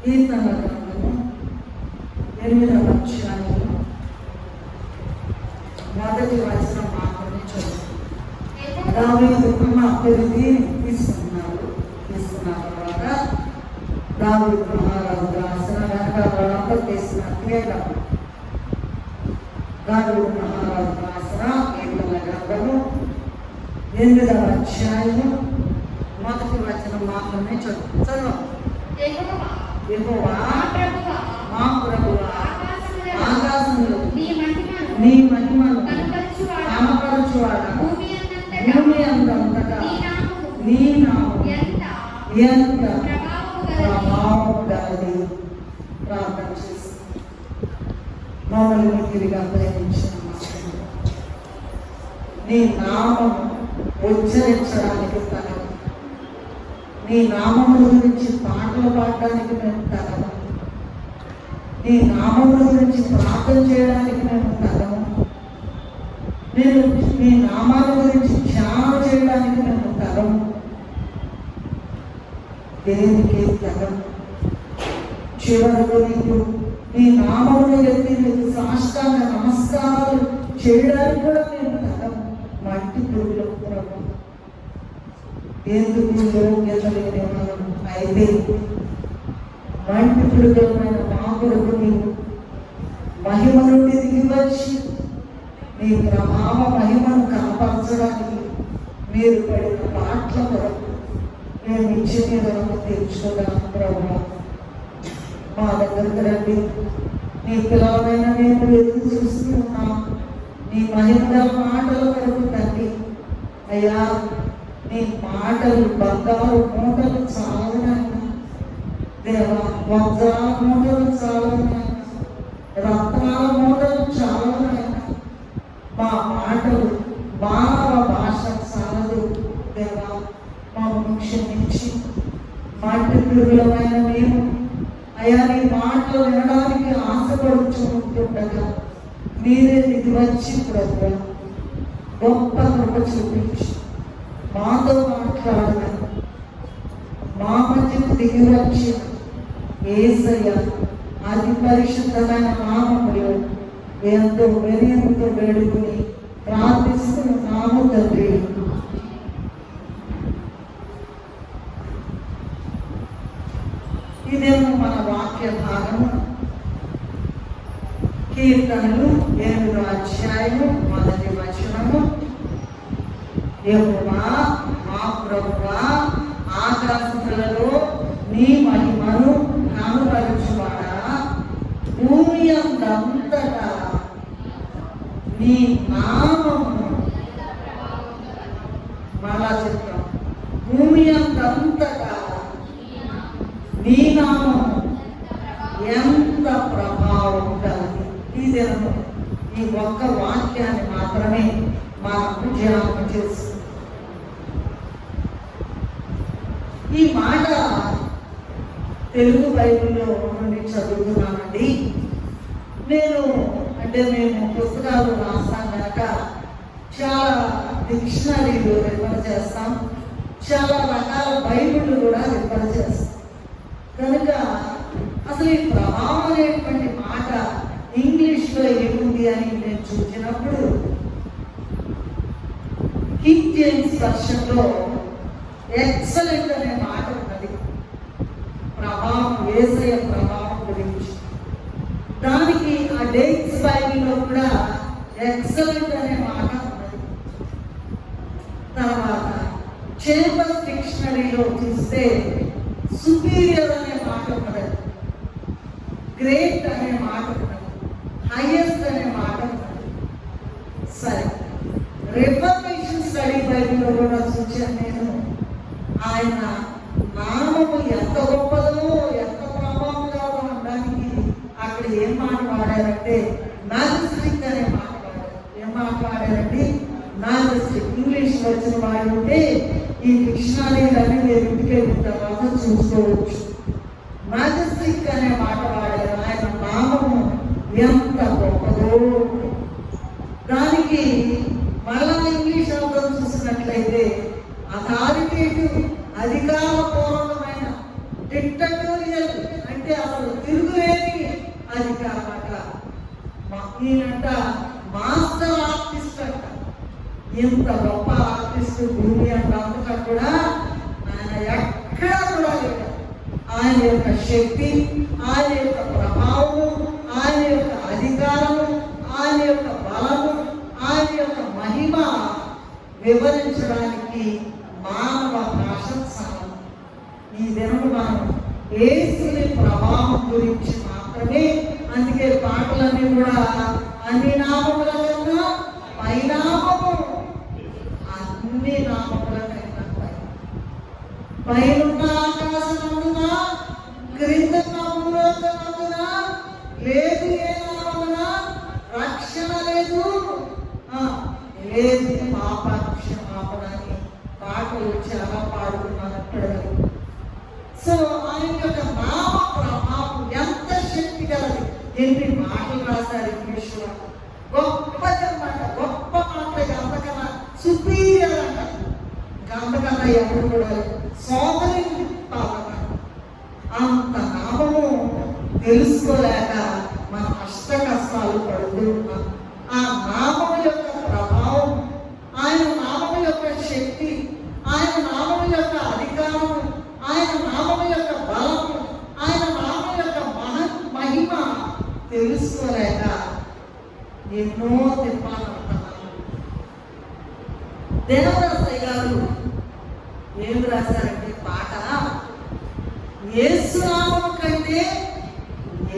కీర్తన గ్రంథము 8వ అధ్యాయము మొదటి వచనం మాత్రమే చదువు. దావీదు పెరిగి తీసుకున్న తర్వాత దావీదు మహారాజు రాసిన వెనకాల చేసిన క్రియలు దావీదు మహారాజు రాసిన కీర్తన గ్రంథము 8వ అధ్యాయము మొదటి వచనం మాత్రమే చదువు. యెహోవా మా ప్రభువా ఆకాశంలో నీ మహిమను కనపరచువాడా, భూమి అంతటా నీ నామము ఎంత ప్రభావం గలది. ప్రార్థన చేసి మమ్మల్ని తిరిగి ప్రేమించిన నీ నామము ఉచ్చరించడానికి తగదు, నీ నామముల గురించి పాటలు పాడడానికి మేము తగము, నీ నామముల గురించి ప్రార్థన చేయడానికి మేము తగము, నేను నీ నామాల గురించి ధ్యానం చేయడానికి మేము తగము, దేనికి తగము. చివరకు నీకు నీ నామములు ఎత్తి నీకు సాష్టాంగ నమస్కారాలు చేయడానికి కూడా మేము తగము. మట్టి పురుగులకు ప్రభు ఎందుకు యోగ్యత లేని మనం అయితే మంటి పురుగులమైన మా కొరకు నీవు మహిమ నుండి దిగి వచ్చి నీ ప్రభావ మహిమను కనపరచడానికి మీరు పడిన పాటల కొరకు మేము ఇచ్చే మీద తెచ్చుకోగలం ప్రభు. మా దగ్గరకు రండి, నీ పిల్లలైన మేము ఎదురు చూస్తూ ఉన్నాం. నీ మహిమల మాటల కొరకు తండ్రి అయ్యా, నీ మాటలు బంగారు మూటలు చాలునైనా దేవా, వజ్రాల మూటలు చాలునైనా, రత్నాల మూటలు చాలునైనా, మా మాటలు మానవ భాష చాలదు దేవా. మమ్మల్ని క్షమించి మాటి పురుగులమైన మేము అయ్యా నీ మాటలు వినడానికి ఆశపడుచు ఉంటుండగా మీరే దిగి వచ్చి ప్రభు గొప్ప కృప చూపించి మాతో మాట్లాడమని మా మధ్యకు దిగి వచ్చి యేసయ్య అతి పరిశుద్ధమైన నామములో ఎంతో వినయంతో వేడుకుని ప్రార్థిస్తున్నాము తండ్రి. ఇదేమో మన వాక్య భాగము. కీర్తనలు 8వ అధ్యాయము మొదటి వచనము. యెహోవా మా ప్రభువా ఆకాశములలో నీ మహిమను కనపరచువాడా, భూమి అంతటా నీ నామము మళ్ళా చెప్తాం, భూమి అంతటా నీ నామము ఎంత ప్రభావం కలది. ఈ దినము ఈ ఒక్క వాక్యాన్ని మాత్రమే మనకు ధ్యానం చేస్తుంది. ఈ మాట తెలుగు బైబిల్లో నుండి చదువుతున్నానండి. మేము పుస్తకాలు రాస్తాం కనుక చాలా డిక్షనరీలు రిఫర్ చేస్తాం, చాలా రకాల బైబిళ్ళు కూడా రిఫర్ చేస్తాం. కనుక అసలు ఈ ప్రభావం అనేటువంటి మాట ఇంగ్లీష్లో ఏముంది అని నేను చూసినప్పుడు కింగ్ జేమ్స్ వర్షన్లో ఎక్సలెంట్ అనే మాట ఉన్నది. ప్రభావం, యేసయ్య ప్రభావం గురించి. దానికి ఆ డేట్స్ బైబిల్లో కూడా ఎక్సలెంట్ అనే మాట ఉన్నది. తర్వాత చేంబర్స్ డిక్షనరీలో చూస్తే సుపీరియర్ అనే మాట ఉన్నది, గ్రేట్ అనే మాట ఉన్నది, హైయెస్ట్ అనే మాట ఉన్నది. సరే, రిఫర్మేషన్ స్టడీ బైబిల్లో కూడా చూసాను నేను. ఆయన నామము ఎంత గొప్పదో, ఎంత ప్రభావం కాదో అనడానికి అక్కడ ఏం మాట వాడారంటే మ్యాజిస్ట్రిక్ అనే మాట వాడారు. ఏం మాట వాడారండి? మ్యాజిస్ట్రిక్. ఇంగ్లీష్లో వచ్చిన వాడు ఉంటే ఈ డిక్షనరీలన్నీ మీరు ఇంటికి వెళ్ళిన తర్వాత చూసుకోవచ్చు. మ్యాజిస్ట్రిక్ అనే మాట వాడారు. ఆయన నామము ఎంత గొప్పదో. దానికి మళ్ళా ఇంగ్లీష్ అర్థం చూసినట్లయితే అథారిటేటివ్ అధికారపూర్వకమైన డిక్టటోరియల్ అంటే అసలు తిరుగులేని అధికారం అట. ఈయనంట మాస్టర్ ఆర్టిస్ట్ అంట. ఇంత గొప్ప ఆర్టిస్ట్ భూమి అంతా కూడా ఆయన ఎక్కడా కూడా లేదు. ఆయన యొక్క శక్తి, ఆయన యొక్క ప్రభావము, ఆయన యొక్క అధికారము, ఆయన యొక్క బలము, ఆయన యొక్క మహిమ వివరించడానికి మానవ భాష సాధన. ఈ దినము మనం యేసుని ప్రభావం గురించి మాత్రమే, అందుకే పాటలన్నీ కూడా అన్ని నామముల కన్నా పైనామము, అన్ని నామముల కన్నా పైనున్న ఆకాశమందున క్రింద భూలోకమందున లేదు ఏ నామమున రక్షణ లేదు, లేదు పాప క్షమాపణని పాటలు చాలా పాడుతున్నారు. సో ఆయన యొక్క నామ ప్రభావం ఎంత శక్తి గలది. ఎన్ని మాటలు రాశారు ఇంగ్లీష్లో, గొప్పది అన్నమాట. గొప్ప మాటలు అంతకన్నా సుపీరియర్ అంట. అంతకన్నా ఎవరు కూడా సోదరి అంత నామము తెలుసుకోలేక మన కష్టాలు పడుతూ ఉన్నాం. ఆ నామము యొక్క ప్రభావం, ఆయన నామము యొక్క శక్తి, ఆయన నామము యొక్క అధికారము, ఆయన నామము యొక్క బలము, ఆయన నామము యొక్క మహిమ తెలుసుకోలేక ఎన్నో తిప్పాలంటున్నాను. దేవదాసయ్య గారు ఏం రాశారంటే పాట, యేసు నామం కంటే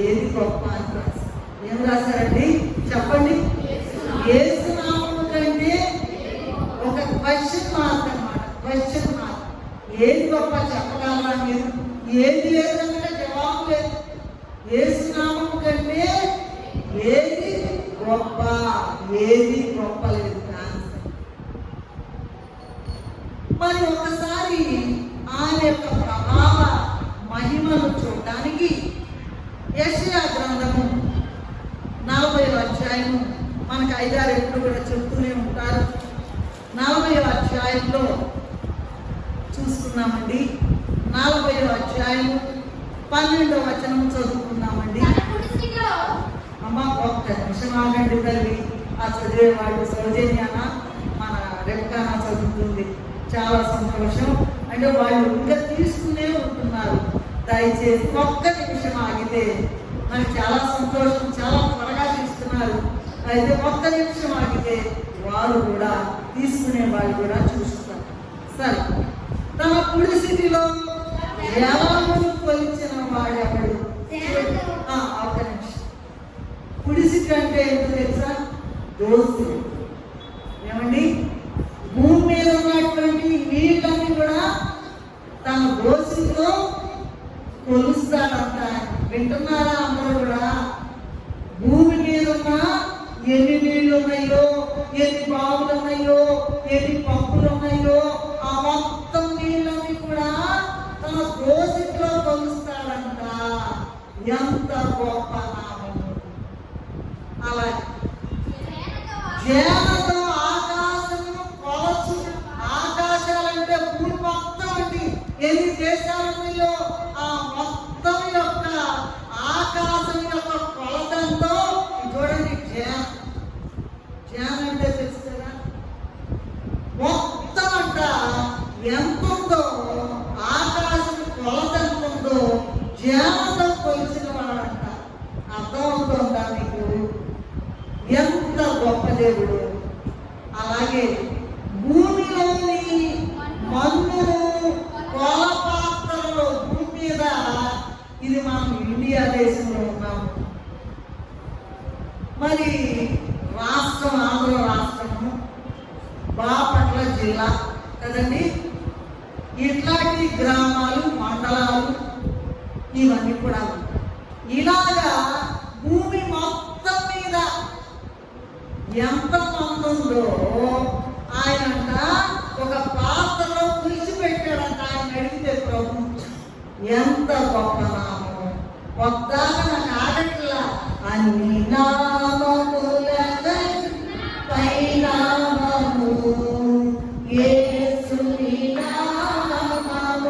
ఏది గొప్ప అని రాశారు. ఏం రాశారండి చెప్పండి? యేసు నామం కంటే ఒక క్వశ్చన్ మార్క్ అన్నమాట. Question mark. ఏది గొప్ప చెప్పగలరా మీరు? ఏది లేదంటే జవాబు లేదు. యేసు నామం కంటే ఏది గొప్ప, ఏది గొప్ప లేదు. మరి ఒకసారి ఆయన యొక్క ప్రభావ మహిమను చూడడానికి యెషయా గ్రంథము 40వ అధ్యాయము, మనకు 5-6 ఎప్పుడు కూడా చెప్తూనే ఉంటారు. 40వ అధ్యాయంలో చూసుకున్నామండి. 40వ అధ్యాయము 12వ వచనం చదువుకున్నామండి. అమ్మ ఒక్క నిమిషం ఆగండి తల్లి. ఆ చదివేవాళ్ళు సౌజన్యాన మన రెప్కాన చదువుతుంది. చాలా సంతోషం. అంటే వాళ్ళు ఇంకా తీసుకునే ఉంటున్నారు. దయచేసి ఒక్క నిమిషం ఆగితే మనకి చాలా సంతోషం. చాలా త్వరగా తీస్తున్నారు. అయితే ఒక్క నిమిషం ఆగితే వారు కూడా తీసుకునే వాళ్ళు కూడా చూస్తారు. సరే, తన కుడి స్థితిలో ఎవరు కొలిచిన వాడెవడు? ఒక్క నిమిషం. కుడి స్థితి అంటే ఏంటో తెలుసా? దోస్తులు. ఏమండి? భూమి మీద ఉన్నటువంటి నీళ్ళని కూడా తన దోషితో కొలుస్తాడంట. వింటున్నారా అందరూ కూడా? భూమి మీద ఉన్న ఎన్ని నీళ్లు ఉన్నాయో, ఎన్ని బావులు ఉన్నాయో, ఎన్ని పంపులు ఉన్నాయో, ఆ మొత్తం నీళ్ళని కూడా తన దోషితో కొలుస్తాడంట. ఎంత గొప్ప నామం! అలాగే జనతో ఆకాశము కొలచు. ఆకాశాలంటే భూమి మొత్తం అండి. ఎన్ని దేశాలు ఉన్నాయో ఆ మొత్తం యొక్క ఆకాశం యొక్క కొలతంతో చూడండి. జాన్ అంటే తెలుసు కదా, మొత్తం అంట ఎంత ఉందో, ఆకాశం కొలత ఎంత ఉందో జానతో కొలిచిన వాడంట. అర్థమవుతుందా మీకు? ఎంత గొప్ప దేవుడు! అలాగే భూమిలోని మన్నును కొలపాత్రలో, భూమి మీద, ఇది మనం ఇండియా దేశంలో ఉన్నాము. మరి రాష్ట్రం ఆంధ్ర రాష్ట్రము, బాపట్ల జిల్లా కదండి. ఇట్లాంటి గ్రామాలు, మండలాలు ఇవన్నీ కూడా ఇలాగా భూమి మొత్తం మీద ఎంత మంది ఉందో ఆయనంట ఒక పాత్రలో పిలిచిపెట్టాడంట. ఆయన అడిగితే ప్రభు ఎంత గొప్ప నామం! కొత్తగా నాకు ఆడట్లా. అన్ని నామముల పైనామము యేసుని నామము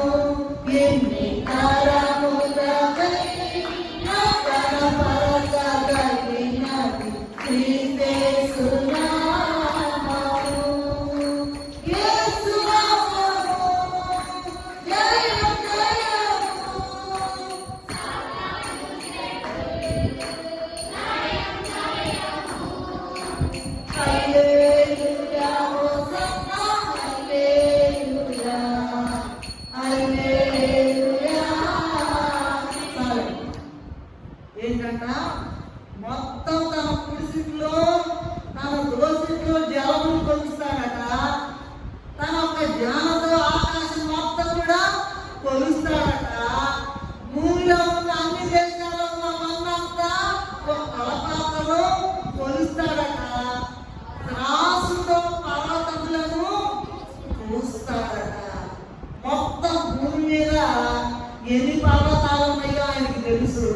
ఎన్ని పర్వతాలు ఉన్నాయో ఆయనకి తెలుసు.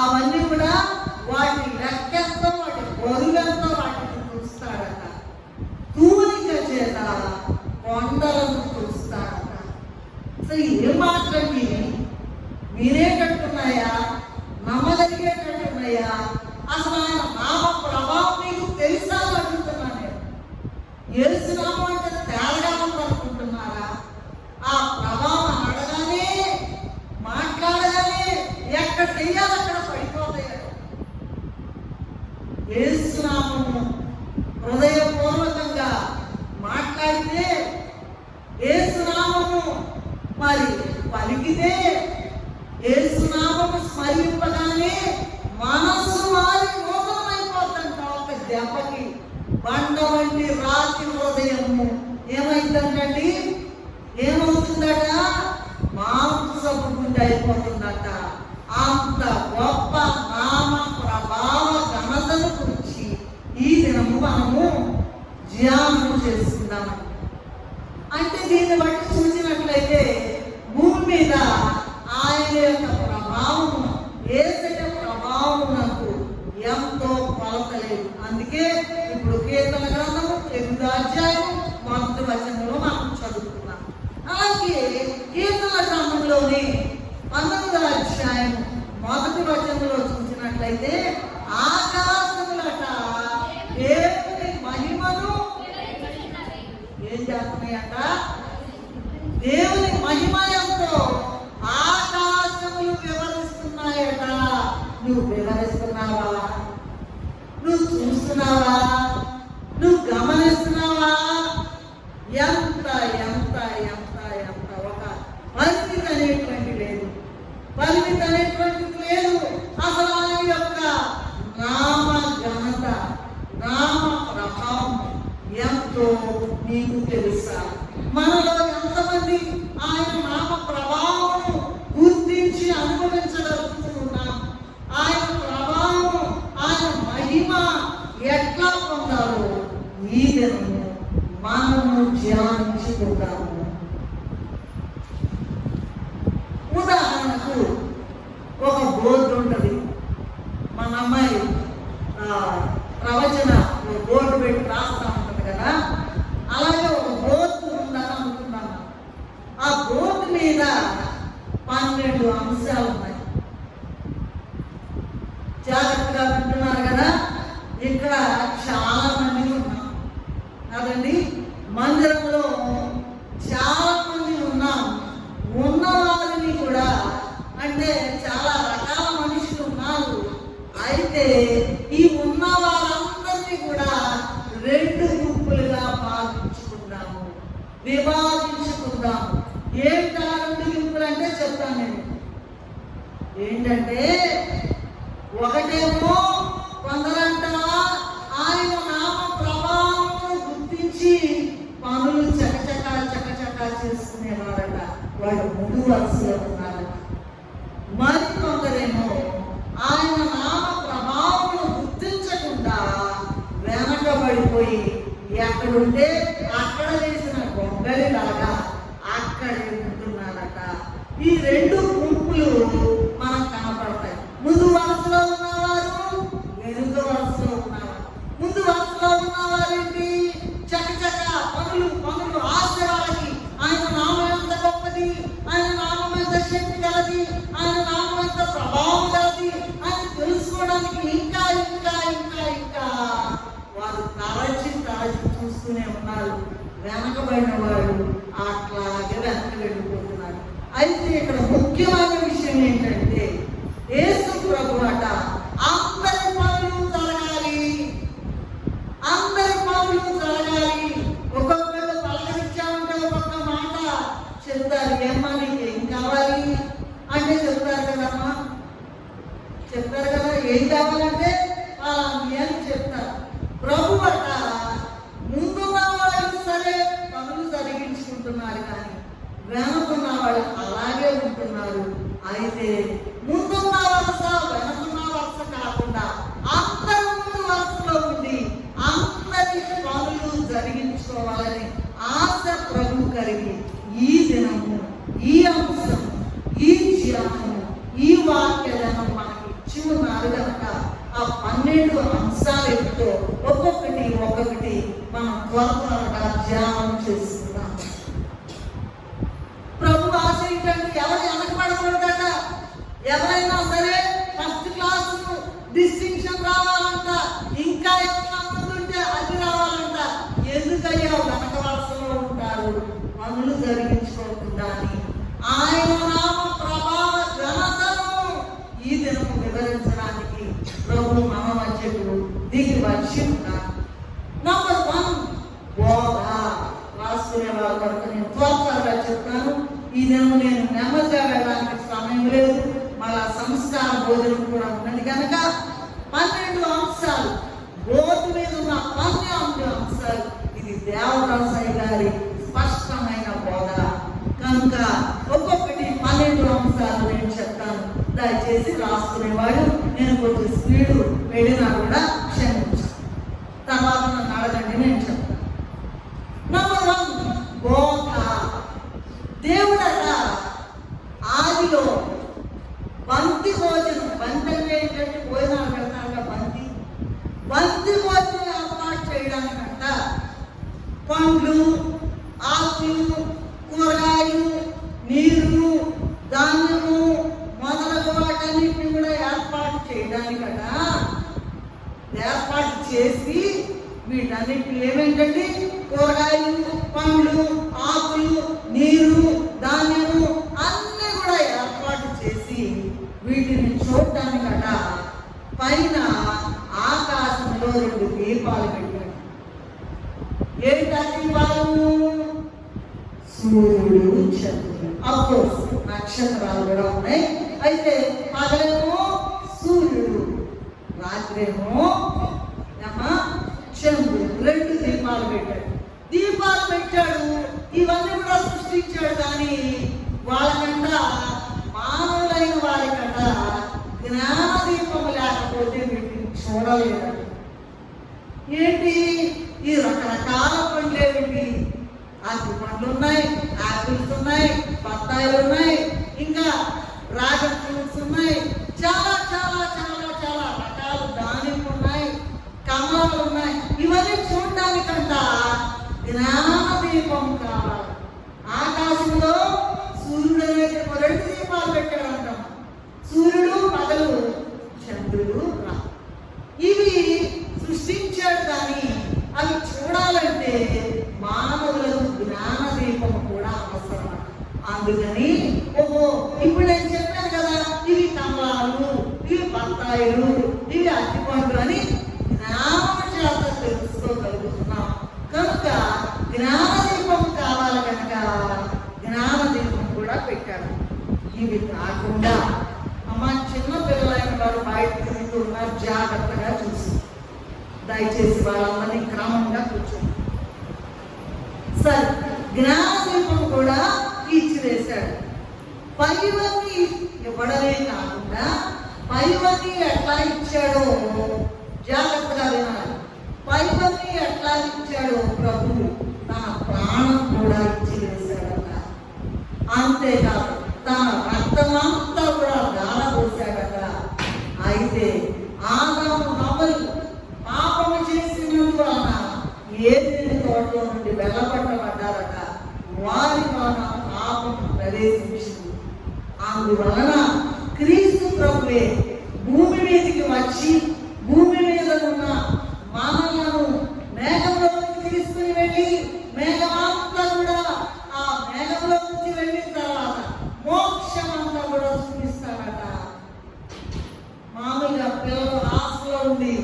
అవన్నీ కూడా వాటి లెక్కెంతో వాటి బరువెంతో వాటిని చూస్తాడట. తూనిక చేత కొండలను చూస్తాడట. అసలు ఏ మాటలకి వినేటట్టున్నాయా, నమ్మగలిగేటట్టున్నాయా? అసలు ఆయన నామ ప్రభావం మీకు తెలుసా అని అడుగుతున్నాను నేను. యేసు నామం అంటే తేరగా ఉందనుకుంటున్నారా? ఆ ప్రభావం అడగానే, మాట్లాడగానే ఎక్కడ చెయ్యాలి అక్కడ పడిపోతాయి. యేసు నామము హృదయపూర్వకంగా మాట్లాడితే, యేసు నామము మరి పలికితే, యేసు నామము స్మరింపగానే మనస్సు మారి నూతనమైపోతుంట. ఒక దెబ్బకి బండ వంటి రాతి హృదయము ఏమైందంటండి? ఏమవుతుందట? మాంసపు గుండె అయిపోతుందట. అంత గొప్ప నామ ప్రభావ ఘనతను గురించి ఈ దినము మనము ధ్యానం చేసుకుందాము. అంటే దీన్ని బట్టి చూసినట్లయితే భూమి మీద ఆయన యొక్క ప్రభావము, యేసయ్య ప్రభావం నాకు ఎంతో కొలతలేదు. అందుకే ఇప్పుడు కీర్తన గ్రంథము 8వ అధ్యాయం 1వ వచనంలో మనం చదువుతున్నాం. అలాగే కీర్తన గ్రంథంలోని 19వ అధ్యాయం 1వ వచనంలో చూసినట్లయితే ఆకాశములట దేవుని మహిమను ఏం చేస్తున్నాయట? దేవుని మహిమ ఎంతో ఆకాశములు వివరిస్తున్నాయట. నువ్వు వివరిస్తున్నావా? నువ్వు చూస్తున్నావా? నువ్వు గమనిస్తున్నావా? ఎంత ఎంత ఎంత ఎంత ఒక పరిమితి అనేటువంటి లేదు, పరిమితి అనేటువంటిది లేదు. అసలు ఆయన యొక్క నామ ఘనత, నామ ప్రభావం ఎంతో నీకు తెలుసా? మనలో ఎంతమంది ఆయన నామ ప్రభావం గుర్తించి అనుభవించగలుగుతున్నాం? ఆయన ప్రభావం, ఆయన మహిమ ఎట్లా పొందాలో ఈ దినము మనము ధ్యానించుకుంటాము. ఉదాహరణకు ఒక బోర్డు ఉంటుంది. మన అమ్మాయి ప్రవచన బోర్డు పెట్టి రాస్తా ఉంటుంది కదా, అలాగే ఒక బోర్డు ఉందని అనుకున్నాను. ఆ బోర్డు మీద 12 అంశాలు ఉన్నాయి. జాగ్రత్తగా వింటున్నారు కదా? ఇక్కడ చాలా మంది ఉన్నాం కదండి. మందిరంలో చాలా మంది ఉన్నాం. ఉన్నవారిని కూడా అంటే చాలా రకాల మనుషులు ఉన్నారు. అయితే ఈ ఉన్న వారందరినీ కూడా 2 గుంపులుగా భావించుకుందాము, విభాగించుకుందాము. ఏంటా 2 గుంపులు అంటే చెప్తాను నేను. ఏంటంటే ఒకటేమో కొందరంటావా ఆయన నామ ప్రభావం గుర్తించి పనులు చకచకా చకచకా చేసుకునేవారట. వాళ్ళు ముందు వరుసలో ఉన్నారు. మరి కొందరేమో ఆయన నామ ప్రభావం గుర్తించకుండా వెనకబడిపోయి ఎక్కడుంటే అక్కడ వేసిన గొంగలిలాగా అక్కడే ఉంటున్నారట. ఈ 2 గుంపులు మనకు కనపడతాయి. ముందు వరుసలో ఉన్నవారు, వెనుక వరుసలో ఉన్నవారు. ముందు వరుసలో ఉన్నవారేంటి? చకచక పనులు పనులు ఆశయాలకి ఆయన నామం ఎంత గొప్పది, ఆయన నామం ఎంత శక్తి గలది, ఆయన నామం ఎంత ప్రభావం గలది అని తెలుసుకోవడానికి ఇంకా ఇంకా ఇంకా ఇంకా వారు తరచి తరచి చూస్తూనే ఉన్నారు. వెనకబడిన వారు అట్లాగే వెనక వెళ్ళిపోతున్నారు. అయితే ఇక్కడ ముఖ్యమైన విషయం ఏంటంటే యేసు ప్రభువట అందరి పనులు జరగాలి, అందరి పనులు జరగాలి. ఒక్కొక్కరు పలకరించామంటే ఒక్కొక్క మాట చెప్తారు. ఏమ్మా నీకు ఏం కావాలి అంటే చెప్తారు కదమ్మా, చెప్తారు కదా. ఏం కావాలంటే అని చెప్తారు. ప్రభువట ముందున్న వాళ్ళు సరే పనులు జరిగించుకుంటున్నారు, కానీ వెనుకున్న వాళ్ళు అలాగే ఉంటున్నారు. అయితే ముందున్న వరుస వెనుకున్న వరుస కాకుండా అందరి ముందు వరుసలో ఉండి అందరి పనులు జరిగించుకోవాలని ఆశ ప్రభు కలిగి ఈ దినము, ఈ అంశం, ఈ ధ్యానం చేస్తున్నాం. ప్రభు ఆశ ఏంటంటే ఎవరు వెనకబడకూడదట. ఎవరైనా సరే ఫస్ట్ క్లాస్ డిస్టింక్షన్ రావాలంట, ఇంకా ఏమన్నా ముందుంటే అది రావాలంట. ఎందుకయ్యా వెనక వరుసలో ఉంటారు పనులు జరిగించుకోకుండా అని ఆయన నామ ప్రభావ ఘనతను ఈ దినము వివరించడానికి ప్రభు మన మధ్యకు దిగి వచ్చి ఉన్నారు. నంబర్ 1 బోధ. రాసుకునే వాళ్ళ వరకు నేను త్వరగా చెప్తాను. ఈ దినం నేను నెమ్మదిగా వెళ్ళడానికి సమయం లేదు, మళ్ళా సంస్కార భోజనం కూడా ఉన్నది కనుక 12 అంశాలు, బోర్డు మీద ఉన్న 12 అంశాలు. ఇది దేవదాసయ్య గారి స్పష్టమైన బోధ కనుక ఒక్కొక్కటి 12 అంశాలు నేను చెప్తాను. దయచేసి రాసుకునేవాడు నేను కొంచెం స్పీడు వెళ్ళినా కూడా క్షమించు, తర్వాత నన్ను అడగండి, నేను చెప్తాను. నంబర్ 1 బోధ. దేవుడట ఆదిలో బంతి భోజనం, బంతి అంటే ఏంటంటే భోజనాలు పెడతారు, బంతి భోజనం ఏర్పాటు చేయడానికంట పండ్లు, ఆకులు, కూరగాయలు, నీరు, ధాన్యము మొదలగు వాటన్నిటిని కూడా ఏర్పాటు చేయడానికట ఏర్పాటు చేసి వీటన్నిటిని ఏమేంటండి కూరగాయలు, పండ్లు, ఆకులు, నీరు, ధాన్యము అన్నీ కూడా ఏర్పాటు చేసి వీటిని చూడటానికట పైన ఆకాశంలో 2 దీపాలు పెట్టాడు. ఏంటా దీపాలు? సూర్యుడు, చంద్రుడు. అఫ్కోర్స్ నక్షత్రాలు కూడా ఉన్నాయి. అయితే పగలేమో సూర్యుడు, రాత్రేమో చంద్రుడు. 2 దీపాలు పెట్టాడు. దీపాలు పెట్టాడు, ఇవన్నీ కూడా సృష్టించాడు. కానీ వాళ్ళకంట మానవులైన వారికంట జ్ఞాన దీపం లేకపోతే వీటిని చూడలేదు. ఏంటి ఈ రకరకాల పండ్లు ఏమిటి? అరటి పండ్లు ఉన్నాయి, ఆపిల్స్ ఉన్నాయి, బత్తాయిలు ఉన్నాయి, ఇంకా డ్రాగన్ ఫ్రూట్స్ ఉన్నాయి, చాలా చాలా చాలా చాలా రకాల దానిమ్మ ఉన్నాయి, కమలాలు ఉన్నాయి. ఇవన్నీ చూడటానికంట జ్ఞాన దీపం కావాలి. ఆకాశంలో సూర్యుడు అనేది 2 దీపాలు పెట్టాడంట. సూర్యుడు పగలు, చంద్రుడు రా. ఇవి సృష్టించాడు, కానీ అవి చూడాలంటే మానవులకు జ్ఞాన దీపం కూడా అవసరం. అందుకని ఓహో ఇప్పుడు నేను చెప్పాను కదా, ఇవి కమలాలు, ఇవి బత్తాయిలు, ఇవి అరటిపండ్లు అని జ్ఞానం చేత తెలుసుకోగలుగుతున్నాం. కనుక జ్ఞాన దీపం కావాలి కనుక జ్ఞాన దీపం కూడా పెట్టాడు. ఇవి కాకుండా అమ్మ చిన్న పిల్లలైన వారు బయట తిరుగుతూ ఉన్నారు, జాగ్రత్తగా చూసి దయచేసి వాళ్ళందరినీ క్రమంగా కూర్చోండి. సరే, జ్ఞాన దీపం కూడా ఇచ్చివేశాడు. పైవన్నీ ఇవ్వడమే కాకుండా పైవన్నీ ఎట్లా ఇచ్చాడో జాగ్రత్తగా వినాలి. పైవన్నీ ఎట్లా ఇచ్చాడో ప్రభువు తన ప్రాణం కూడా ఇచ్చివేశాడట. అంతేకాదు తన రక్తమంతా కూడా దారపోశాడట. అయితే ఆదాము హవ్వలు పాపము చేసినందువలన ఏదెని తోటలో నుండి వెళ్ళబట్టబడ్డారట. వారి వలన పాపం ప్రవేశించింది. అందువలన క్రీస్తు ప్రభువే భూమి మీదకి వచ్చి భూమి మీద ఉన్న మనలను మేఘంలోకి తీసుకుని వెళ్ళి మేఘమంతా కూడా ఆ మేఘంలో నుంచి వెళ్ళిన తర్వాత మోక్షమంతా కూడా చూపిస్తాడట. మామూలుగా పిల్లలు హాస్టల్లో ఉండి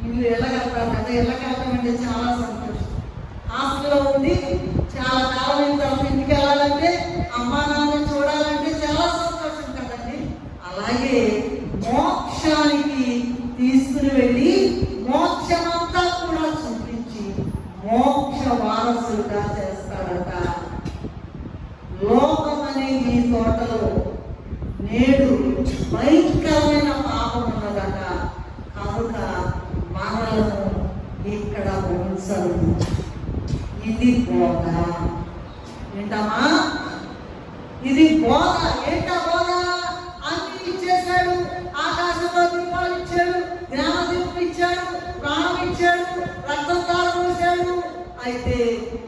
ఇల్లు వెళ్ళగలుగుతారు కదా, వెళ్ళగలగడం అంటే చాలా సంతోషం. హాస్టల్లో ఉండి చాలా కాలం అయిన తర్వాత ఇంటికి వెళ్ళాలంటే అమ్మా నాన్న చూడాలంటే చాలా సంతోషం కదండి. అలాగే మోక్షానికి తీసుకుని వెళ్ళి మోక్షమంతా కూడా చూపించి మోక్ష వారసులుగా చేస్తాడట. లోకం అనే ఈ తోటలో నేడు భయంకరమైన పాపం ఉన్నదట. కనుక మనలను ఇక్కడ ఉంచరు. ఇది బోధ. ఏంటమ్మా ఇది బోధ? ఏంటా బోధ? అన్ని ఇచ్చేశాడు. ఆకాశంలో దీపాలు ఇచ్చాడు, జ్ఞాన దీపం ఇచ్చాడు, ప్రాణం ఇచ్చాడు, రక్తం తారపోసాడు. అయితే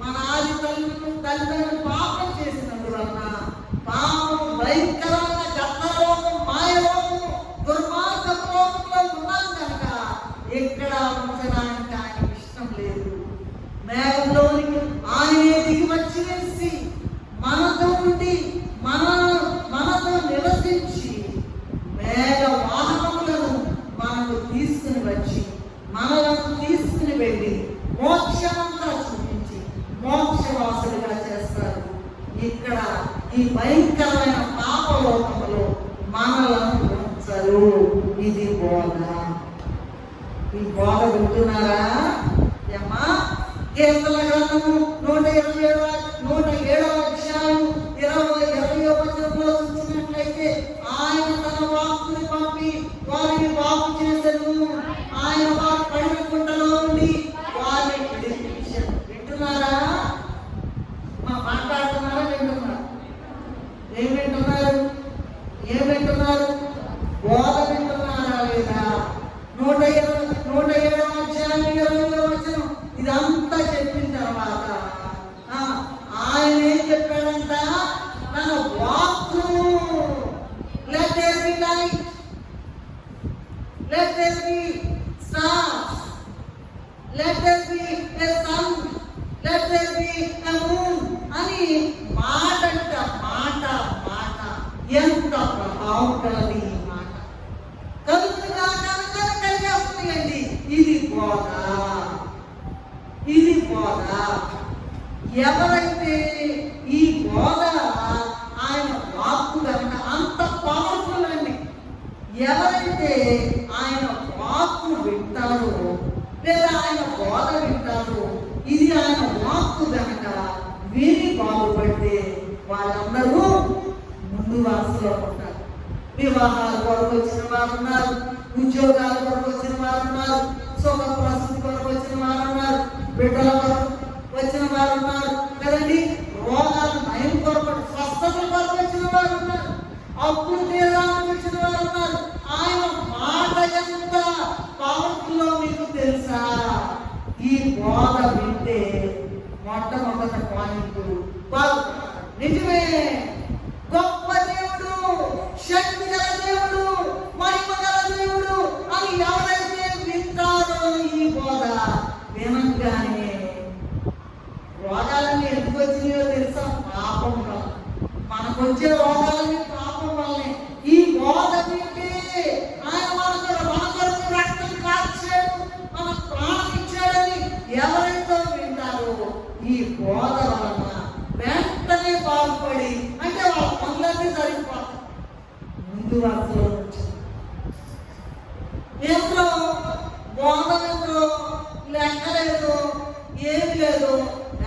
మన ఆది తల్లిదండ్రులు పాపం చేసినందువలన పాపం భయంకరమైన గర్భరోగం, మాయరోగం, దుర్మార్గ రోగంలో ఉన్నాం కనుక ఎక్కడ ఉంచడానికి ఆయనకి ఇష్టం లేదు. మేఘంలోనికి ఆయనే దిగి వచ్చి వేసి మనతో ఉండి మనతో నివసించి మేఘ వాహనములను మనకు తీసుకుని వచ్చి మనలను తీసుకుని వెళ్ళి మోక్షమంతా చూపించి మోక్షవాసులుగా చేస్తారు. ఇక్కడ ఈ భయంకరమైన పాపలోకములో మనలను ఉంచరు. ఇది బోధ. ఈ బోధ వింటున్నారా ఏమ్మా? కీర్తన గ్రంథము 127వ అధ్యాయం 20వ వచనంలో చూసినట్లయితే ఆయన తన వాక్కుని పంపి వారిని బాగు చేసెను. ఆయన వారి పడిన కుంటలో నుండి వారిని విడిపించెను. వింటున్నారా? మాట్లాడుతున్నారా? వింటున్నారు? ఏం వింటున్నారు? బోధ వింటున్నారా లేదా? 107వ అధ్యాయం 20వ వచనం ఇదంతా చెప్పిన తర్వాత ఆయన ఏం చెప్పాడంట? తన వాక్కు let there be light, let there be stars, let there be a sun, let there be a moon అని మాట ఎంత ప్రభావం కలది ఈ మాట. కలుగుగా కలిగేస్తుందండి. ఇది బోధ. ఎవరైతే ఈ బోధ ఆయన వాక్కు కనుక అంత పవర్ఫుల్ అండి. ఎవరైతే ఆయన వాక్కు వింటారో లేదా ఆయన బోధ వింటారో, ఇది ఆయన వాక్కు కనుక విని బాగుపడితే వాళ్ళందరూ ముందు వరుసలో ఉంటారు. వివాహాల కొరకు వచ్చిన వారు ఉన్నారు, ఉద్యోగాల కొరకు వచ్చిన వారు ఉన్నారు, సుఖ ప్రసూతి కొరకు వచ్చిన వారు ఉన్నారు, బిడ్డల కొరకు వచ్చిన వారు ఉన్నారు కదండి. రోగాలు నయం కొరకు, స్వస్థతల కొరకు వచ్చిన వారు ఉన్నారు, అప్పులు తీరానికి వచ్చిన వారు ఉన్నారు. ఆయన మాట ఎంత పవర్ఫుల్ మీకు తెలుసా? ఈ బోధ వింటే మొట్టమొదటి పాయింట్ నిజమే, గొప్ప దేవుడు, శక్తి గల దేవుడు, మహిమ గల దేవుడు అని ఎవరైతే వింటారో ఈ బోధ వినంగానే రోగాలన్నీ ఎందుకు వచ్చినాయో తెలుసా? పాపం వల్ల. మనకు వచ్చే రోగాలన్నీ పాపం వల్లనే. ఈ బోధ వింటే ఆయన మన కొరకు రక్తం కార్చాడు, మన ప్రాణం ఇచ్చాడని ఎవరైతే వింటారో ఈ బోధ వలన వెంటనే బాగుపడి అంటే వాళ్ళ పనులన్నీ సరిపోతాయి. ముందు వరుసలో ఎంతో బోధ ఎంతో లెక్కలేదు, ఏమి లేదు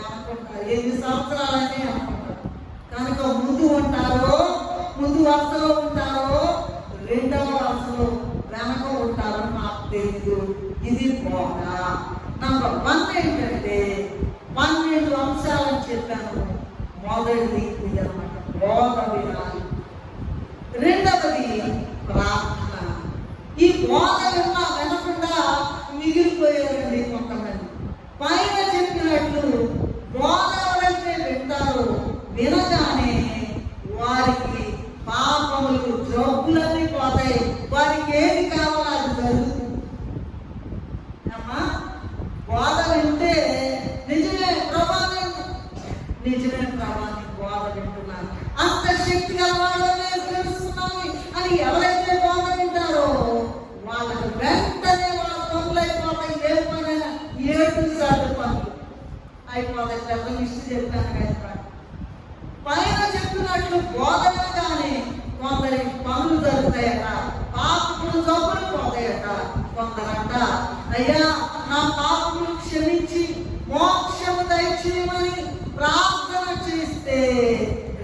అనుకుంటారు. 8 సంవత్సరాలని అనుకుంటారు. కనుక ముందు ఉంటారో, ముందు వరుసలో ఉంటారో, రెండవ వరుసలో వెనక ఉంటారో నాకు తెలియదు. ఇది బోధ. నంబర్ 1 ఏంటంటే 12 అంశాలని చెప్పాను. మొదటిది ఇది అన్నమాట, బోధ వినాలి. రెండవది ప్రార్థన. ఈ బోధ వినకుండా మిగిలిపోయారండి కొంతమంది. పైన చెప్పినట్లు బోధ ఎవరైతే వింటారో వినగానే వారికి పాపములు, జబ్బులన్నీ పోతాయి. వారికి ఏది కావాలో అది జరుగుతుంది. అమ్మా, బోధ వింటే నిజమే ప్రభావం, బోధ వింటున్నాను, అంత శక్తి గలవాడు తెలుస్తున్నాను అని ఎవరైతే బోధ వింటారో వాళ్ళకి వెంటనే వాళ్ళ పనులు అయిపోతాయి. ఏ పనైనా 7 సార్లు పనులు అయిపోతాయి. పెద్ద లిస్టు చెప్పాను కదా. పైన చెప్పినట్లు బోధ వినగానే కొందరి పనులు జరుగుతాయట, పాపములు జబ్బులు పోతాయట. కొందరంట అయ్యా నా పాపములు క్షమించి మోక్షము దయచేయమని ప్రార్థన చేస్తే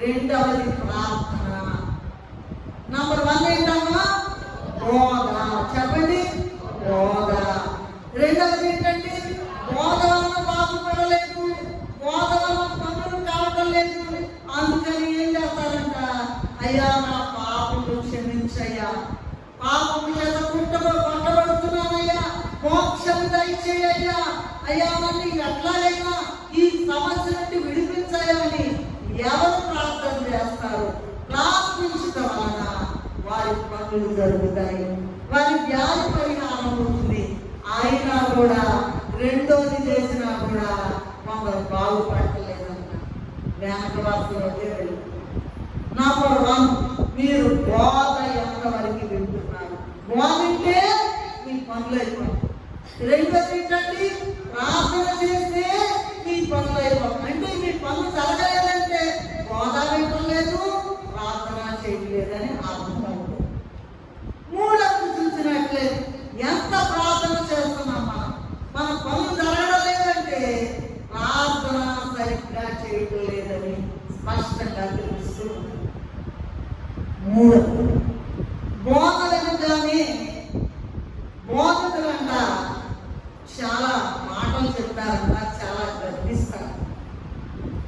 రెండవది ప్రార్థన. నంబర్ 1 ఏంటమ్మా? బోధ. చెప్పండి, బోధ. రెండవది ఏంటంటే బోధ వల్ల బాగుపడలేదు, బోధ వల్ల పనులు కావటం లేదు. అందుకని ఏం చేస్తారంట? అయ్యా నా పాపములు క్షమించయ్యా, పాపము చేత కొట్టబడుతున్నానయ్యా, మోక్షం దయచేయ్యా, అయ్యా నన్ను ఎట్లాగైనా సమస్య నుండి విడిపించాలని ఎవరు ప్రార్థన చేస్తారో ప్రార్థించడం వలన వారి పనులు జరుగుతాయి, వారి వ్యాధి పరిహారం అవుతుంది. అయినా కూడా రెండోది చేసినా కూడా మమ్మల్ని బాగుపడలేదన్న వెనక వాసులకే వెళ్ళి నంబర్ 1 మీరు బోధ ఎంతవరకు వింటున్నారు? బోధింటే మీ పనులు అయిపోతాయి. రెండోది ఏంటండి? ప్రార్థన చేస్తే మీ పనులు అయిపోతాయి. అంటే మీ పనులు జరగలేదంటే బోధ వింటలేదు, ప్రార్థన చేయలేదని అర్థం అవుతుంది. మూడవది చూసినట్లే ఎంత ప్రార్థన చేస్తున్నాం మన పనులు జరగడం లేదంటే ప్రార్థన సరిగ్గా చేయటం లేదని స్పష్టంగా తెలుస్తూ ఉంది. మూడవది బోధనగానే బోధకులంట చాలా మాటలు చెప్తారంట, చాలా గర్విస్తారు.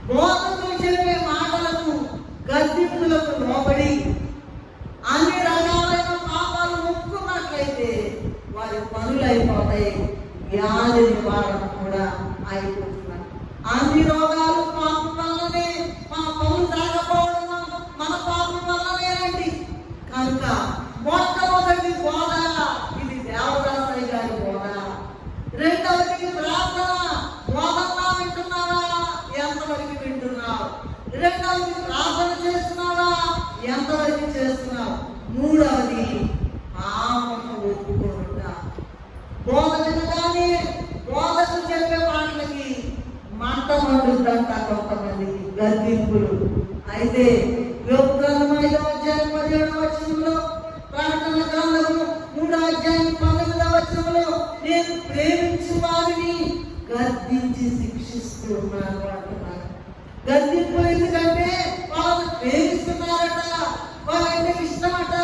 బోధకులు చెప్పే మాటలకు గర్వింపులకు లోబడి అన్ని రకాలైన పాపాలు ఒప్పుకున్నట్లయితే వారి పనులు అయిపోతాయి, వ్యాధి నివారణ కూడా అయిపోతున్నారు. అన్ని రోగాలు పాపం వల్లనే, మన పనులు జరగకపోవడం మన పాపం వల్లనేనండి. కనుక మొట్టమొదటి బోధ ఇది దేవదాసయ్య గారి బోధ. రెండవది ప్రార్థన. బోధన వింటున్నావా? ఎంతవరకు వింటున్నావు? రెండవది ప్రార్థన చేస్తున్నావా? ఎంతవరకు చేస్తున్నావు? మూడవది పాపము ఒప్పుకోనుట. బోధ వినగానే బోధకు చెప్పే మాటలకి మంట మండుద్దంట కొంతమందికి, గర్వింపులు. అయితే యోబు గ్రంథం 5వ అధ్యాయం 17వ వచనంలో, ప్రకటన గ్రంథము 3వ అధ్యాయం 19వ వచనంలో నేను ప్రేమించు వారిని గర్దించి శిక్షిస్తూ ఉన్నాను అంటున్నారు. గర్దింపులు ఎందుకంటే వాళ్ళు ప్రేమిస్తున్నారట, వాళ్ళంటే ఇష్టమట,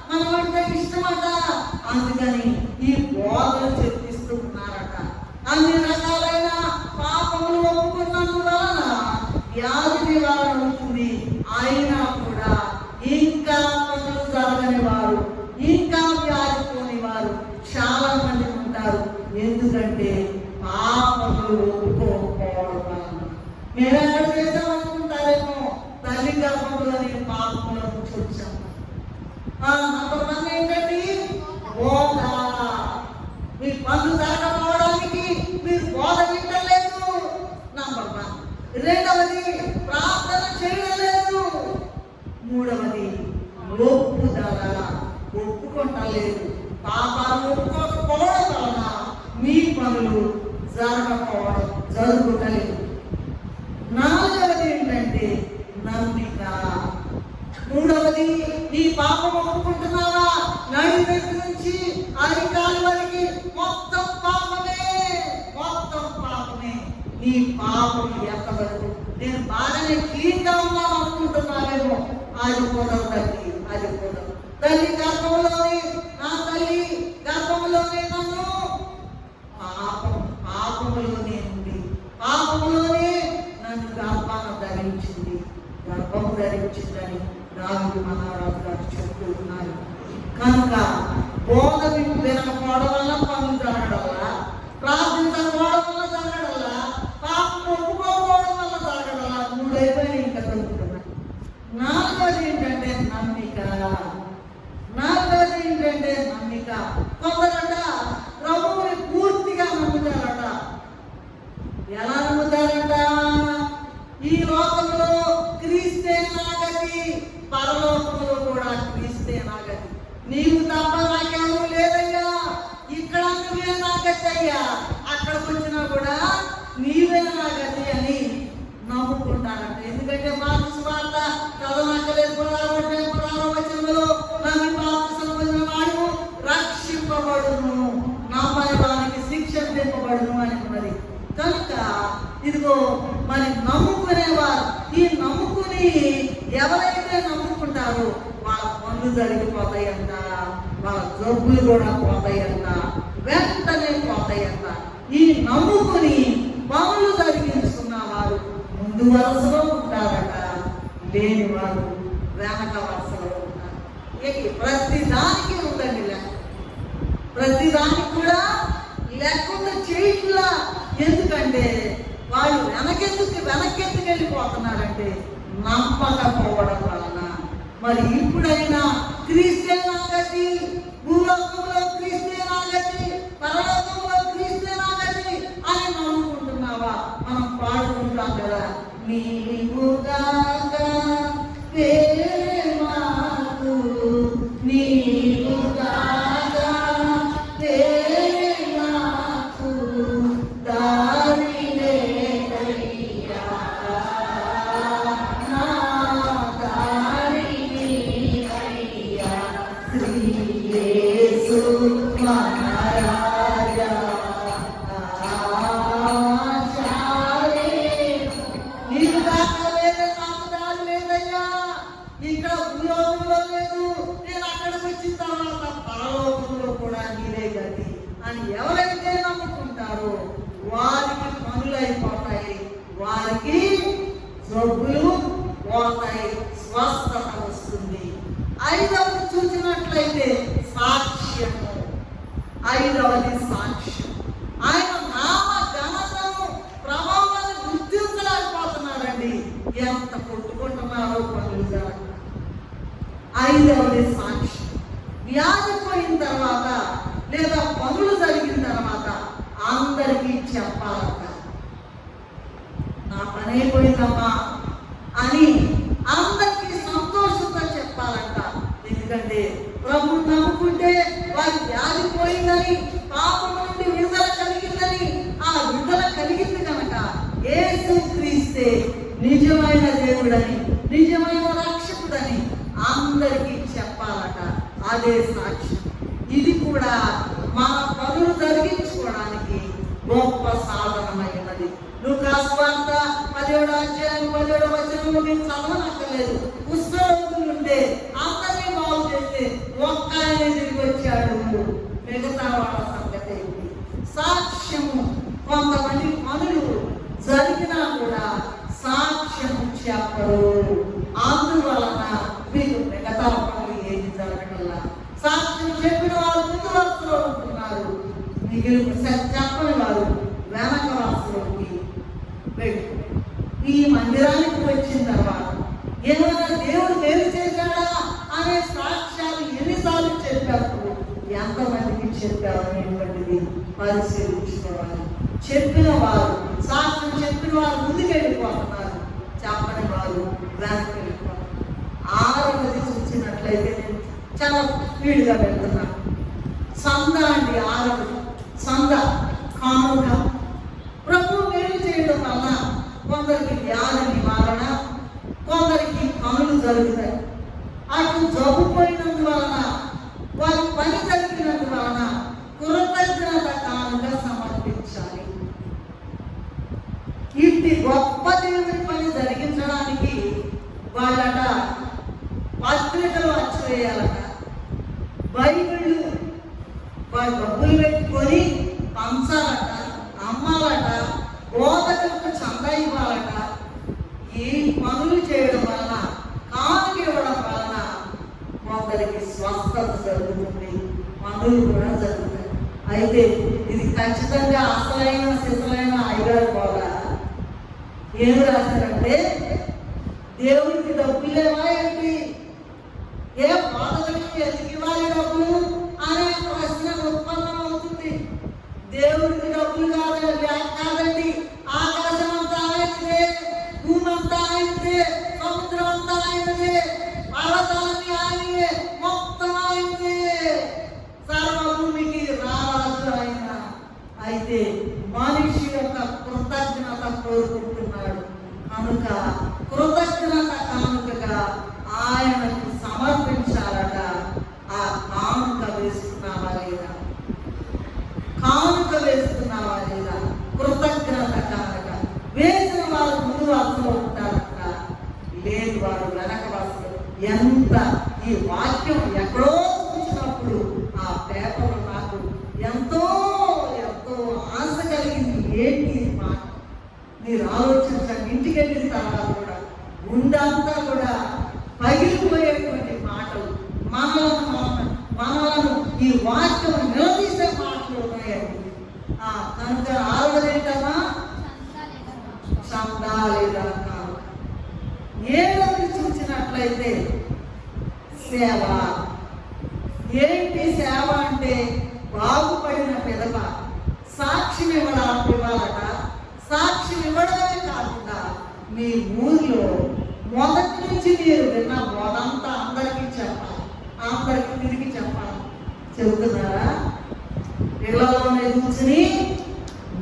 మనమంటే ఇష్టమట. అందుకని ఈ బోధలు చెప్పిస్తూ ఉన్నారట. అన్ని రకాలైన పాపములు ఒప్పుకున్నందువలన వ్యాధి నివారణ అవుతుంది. అయినా కూడా ఇంకా పనులు జరగని వారు, ఇంకా వ్యాధి పోని వారు చాలా మంది ఉంటారు. ఎందుకంటే పాపములు ఒప్పుకోకపోవడం వలన. మేము ఎక్కడ చేసామనుకుంటారేమో, తల్లి గర్భంలోని పాపముల నుంచి వచ్చాము. నంబర్ 1 ఏంటండి? బోధ. మీ పనులు జరగకపోవడానికి మీరు బోధ వింటలేదు, నంబర్ 1. రెండవది ప్రార్థన చేయలేదు. మూడవది ఒప్పుదల, ఒప్పుకుంటలేదు. పాపాలు ఒప్పుకోకపోవడం వలన మీ పనులు జరుగుతలేదు. నాలుగవది ఏంటంటే నమ్మిక. మూడవది నీ పాపం ఒప్పుకుంటున్నావా? నడిపెట్టు నుంచి అరికాలు వరకు మొత్తం పాపమే, మొత్తం పాపమే. నీ పాపం ఎంతవరకు? నేను బాగానే క్లీన్గా ఉన్నాను అనుకుంటున్నావేమో, అది కూడా తల్లి, అది కూడా తల్లి గర్భంలోని, నా తల్లి గర్భంలోనే నన్ను పాపములోనే ఉంది, పాపములోనే నన్ను గర్భాన్ని ధరించింది, గర్భము ధరించిందని దావీదు మహారాజు గారు చెప్తూ ఉన్నారు. కనుక బోధ వినకపోవడం వల్ల పనులు జరగడం వల్ల, ప్రార్థించకపోవడం వల్ల జరగడం వల్ల, పాపం ఒప్పుకోకపోవడం వల్ల జరగడం వల్ల, మూడైపోయి ఇంకా దొరుకుతున్నాయి. నాలుగోది ఏంటంటే నమ్మిక. కొందరట ప్రభువుని పూర్తిగా నమ్ముతారట. ఎలా నమ్ముతారట? ఈ లోకంలో క్రీస్తే నాగతి, పరలోకంలో కూడా క్రీస్తే నాగతి. నీవు తప్ప నాకేమూ లేదయ్యా, ఇక్కడ నువ్వే నాగతి అయ్యా, అక్కడికి వచ్చినా కూడా నీవే నాగతి అని నమ్ముకుంటారంట. ఎందుకంటే మార్కు సువార్త చదవనక్కలేదు 16వ వచనంలో నమ్మి బాప్తిసం పొందిన వాడు రక్షింపబడును, నమ్మని వారికి శిక్ష విధింపబడును అని ఉన్నది. కనుక ఇదిగో మరి నమ్ముకునేవారు, ఈ నమ్ముకుని ఎవరైతే నమ్ముకుంటారో వాళ్ళ పనులు జరిగిపోతాయంట, వాళ్ళ జబ్బులు కూడా పోతాయంట, వెంటనే పోతాయంట. ఈ నమ్ముకుని పనులు జరిగించుకున్న వారు ముందు వరుసలో ఉంటారట, లేని వారు వెనక వరుసలో ఉంటారు. ప్రతి దానికి ఉందండి లెక్క, ప్రతి దానికి కూడా లేకుండా చేయట్లా. ఎందుకంటే వాళ్ళు వెనకెత్తుకు వెళ్ళిపోతున్నారంటే నమ్మకపోవడం వలన. మరి ఇప్పుడైనా క్రీస్తే నాగతి, భూలోకంలో క్రీస్తే నాగతి, పరలోకంలో క్రీస్తే నాగతి అని నమ్ముకుంటున్నావా? మనం పాడుకుంటాం కదా, నీవుగాక వేరే మాకు, నీవుగాక వేరే మాకు దారి లేదయ్యా, నా దారి నీవయ్యా, శ్రీ యేసు మహారాజా. నీకు దాకా వేరే నాకు దారి లేదయ్యా, ఇక్కడ భూలోకంలో లేదు, నేను అక్కడికి వచ్చిన తర్వాత పరలోకంలో కూడా నీదే గతి అని ఎవరైతే నమ్ముకుంటారో వారికి పనులైపోతాయి, వారికి జబ్బులు పోతాయి, స్వస్థత వస్తుంది. ఐదవది చూసినట్లయితే సాక్ష్యము. ఐదవది సాక్ష్యం. ఆయన నామ ఘనతను ప్రభావాన్ని గుర్తించలేకపోతున్నారండి. ఎంత కొట్టుకుంటున్నారో పనులు జరగ. ఐదవది సాక్ష్యం. వ్యాధి పోయిన తర్వాత లేదా పనులు జరిగిన తర్వాత అందరికీ చెప్పాలట. నా పని అయిపోయిందమ్మా అని అందరికీ సంతోషంతో చెప్పాలంట. ఎందుకంటే ప్రభు నమ్ముకుంటే వారి వ్యాధి పోయిందని, పాపం నుండి విడుదల కలిగిందని, ఆ విడుదల కలిగింది కనుక యేసు క్రీస్తే నిజమైన దేవుడని, నిజమైన రక్షకుడని అందరికీ చెప్పాలట. అదే సాక్ష్యం. ఇది కూడా మన పనులు జరిగించుకోవడానికి గొప్ప సాధనమైనది. లూకాసు వార్త 17వ అధ్యాయం 17వ వచనంలో మీరు చదవనక్కర్లేదు. కుష్ఠరోగులుంటే అందరినీ బాగు చేస్తే ఒక్క ఆయన తిరిగి వచ్చాడు, మిగతా వాళ్ళ సంగతి ఏంటి? సాక్ష్యము. కొంతమంది పనులు జరిగినా కూడా సాక్ష్యము చెప్పరు. అందువలన మీరు మిగతా పనులు ఏది జరగటల్లా. సాక్ష్యం చెప్పిన వారు ముందు వరుసలో ఉంటున్నారు, మిగిలిన చెప్పని వారు వెనక వరుసలోకి వెళ్ళి. ఈ మందిరానికి వచ్చిన తర్వాత ఏమైనా దేవుడు మేలు చేశాడా అనే సాక్ష్యాలు ఎన్నిసార్లు చెప్పారు, ఎంతమందికి చెప్పారు అనేటువంటిది పరిశీలించుకోవాలి. చెప్పిన వారు, సాక్ష్యం చెప్పిన వారు ముందుకు వెళ్ళిపోతున్నారు, చెప్పని వారు వెనక్కి వెళ్ళిపోతున్నారు. ఆరవది చూసినట్లయితే నేను చాలా స్పీడ్గా వెళ్తున్నాను. సంద అండి. ఆరవది సంద, కానుక. ప్రభు మేలు చేయడం వల్ల కొందరికి వ్యాధి నివారణ, కొందరికి పనులు జరుగుతాయి. అటు జబ్బు పోయినందువలన, వారి పని జరిగినందువలన కృతజ్ఞత కానుక సమర్పించాలి. ఇంటి గొప్ప దేవుని పని జరిగించడానికి వాళ్ళట పత్రికలు అచ్చివేయాలట, బైబిళ్ళు వాళ్ళ డబ్బులు పెట్టుకొని పంచాలట, అమ్మాలట, బోధకులకు చందా ఇవ్వాలట. ఈ పనులు చేయడం వలన, కానుక ఇవ్వడం వలన కొందరికి స్వస్థత జరుగుతుంది, పనులు కూడా జరుగుతాయి. అయితే ఇది ఖచ్చితంగా అసలైన సిసలైన ఐదారు కూడా ఏమి రాశారంటే, దేవుడికి డబ్బులు లేవా ఏంటి, ఏ బాధలకి ఎందుకు ఇవ్వాలి డబ్బులు అనే ప్రశ్న ఉత్పన్నం అవుతుంది. దేవుడికి డబ్బులు కాదండి, ఆకాశం అంతా ఆయనదే, భూమి అంతా ఆయనదే, సముద్రం అంతా ఆయనదే, పర్వతాలన్నీ ఆయనదే, మొత్తం ఆయనదే, సర్వభూమికి రారాజు ఆయన. అయితే మనిషి యొక్క కృతజ్ఞత కోరుకుంటున్నాడు కనుక కృతజ్ఞత కానుకగా ఆయనకు సమర్పించాలట. ఆ కానుక వేస్తున్నావా లేదా? కానుక వేస్తున్నావా లేదా? కృతజ్ఞత కానుక వేసిన వారు ముందు వరుసలో ఉంటారట, లేదు వారు వెనక వరుసలో. ఎంత ఈ వాక్యం ఎక్కడో చూసినప్పుడు ఆ పేపర్ నాకు ఎంతో ఎంతో ఆశ కలిగింది. ఏంటి మాట మీరు ఆలోచించండి. ఇంటికి వెళ్ళిన తర్వాత కూడా గుండంతా కూడా పగిలిపోయేటువంటి మాటలు, మనలను ఈ వాక్యం నిలదీసే మాటలు ఉన్నాయండి. కనుక ఆలోచన ఏంటమ్మా? సంద లేదా కానుక. 7వ చూసినట్లయితే సేవ. ఏంటి సేవ అంటే బాగుపడిన పిదప సాక్ష్యం ఇవ్వాలట. సాక్ష్యం ఇవ్వడమే కాకుండా మీ ఊరిలో మొదటి నుంచి మీరు విన్న బోధంతా అందరికీ చెప్పాలి, అందరికీ తిరిగి చెప్పాలి. చెబుతున్నారా? ఇళ్లలోనే కూర్చుని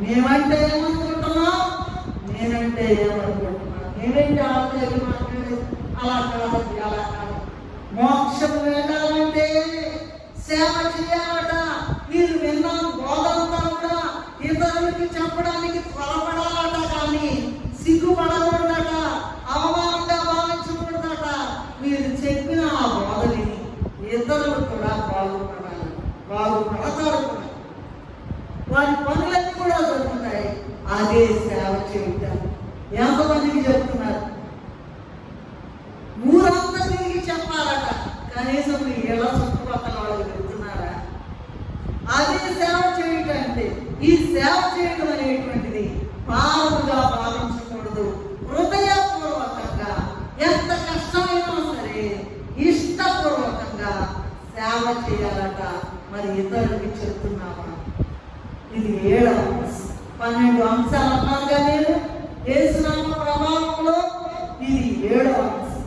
మేమంటే ఏమనుకుంటున్నాం, నేనంటే ఏమనుకుంటున్నాను, నేనంటే ఆడలేదు మాట్లాడేది, అలా కాదు, అలా కాదు. మోక్షం వెళ్ళాలంటే సేవ చేయాలట. మీరు విన్న బోధంతా కూడా ఇతరులకి చెప్పడానికి త్వరపడాలట, కానీ సిగ్గుపడకూడదట, అవమానంగా భావించకూడదట. మీరు చెప్పిన ఆ బోధని ఇతరులు కూడా బాగుపడాలి, బాగుపడతారు కూడా. వారి పనులన్నీ కూడా జరుగుతాయి. అదే సేవ చేయటం. ఎంతమందికి చెప్తున్నారు? ఊరంతా తిరిగి చెప్పాలట. కనీసం మీ ఇళ్ళ చుట్టుపక్కల వాళ్ళు వెళ్తున్నారా? అదే సేవ చేయటం అంటే. ఈ సేవ చేయడం అనేటువంటిది భారముగా భావించకూడదు. హృదయపూర్వకంగా, ఎంత కష్టమైనా సరే ఇష్టపూర్వకంగా సేవ చేయాలట. మరి ఇతరులకి చెప్తున్నామా? ఇది 7వ అంశం. 12 అంశాలు అన్నారుగా నేను యేసునామ ప్రభావంలో. ఇది 7వ అంశం.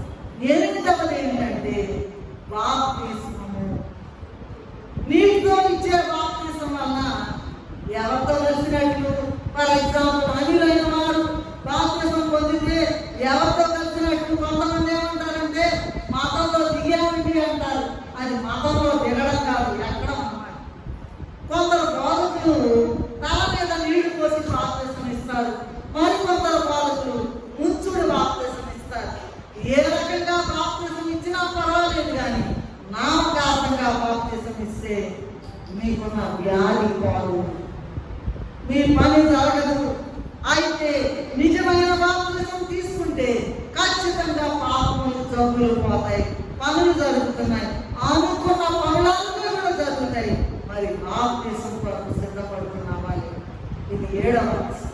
8వది ఏంటంటే బాప్తిస్మము. నీటితో ఇచ్చే బాప్తిస్మం వల్ల ఎవరితో కలిసినట్లు? ఫర్ ఎగ్జాంపుల్ అనిలైన వారు బాప్తిస్మం పొందితే ఎవరితో కలిసినట్లు? కొంతమంది ఏమంటారంటే మతంలో దిగామండి అంటారు. అది మతంలో దిగడం కాదు, ఎక్కడం అన్నమాట. కొందరు బోధకులు తల మీద నీళ్లు పోసి బాప్తిస్మం ఇస్తారు. మరికొందరు బోధకులు ముంచుడు బాప్తిస్మం ఇస్తారు. ఏ రకంగా బాప్తిస్మం ఇచ్చినా పర్వాలేదు, కానీ నామకార్థంగా బాప్తిస్మం ఇస్తే మీకున్న వ్యాధి పోదు, మీ పని జరగదు. అయితే నిజమైన బాప్తిస్మం తీసుకుంటే ఖచ్చితంగా పాపములు, జబ్బులు పోతాయి, పనులు జరుగుతున్నాయి, అనుకున్న పనులన్నీ కూడా జరుగుతాయి. మరి బాప్తిస్మం కొరకు సిద్ధపడుతున్నామా? ఇది 7వ అంశం.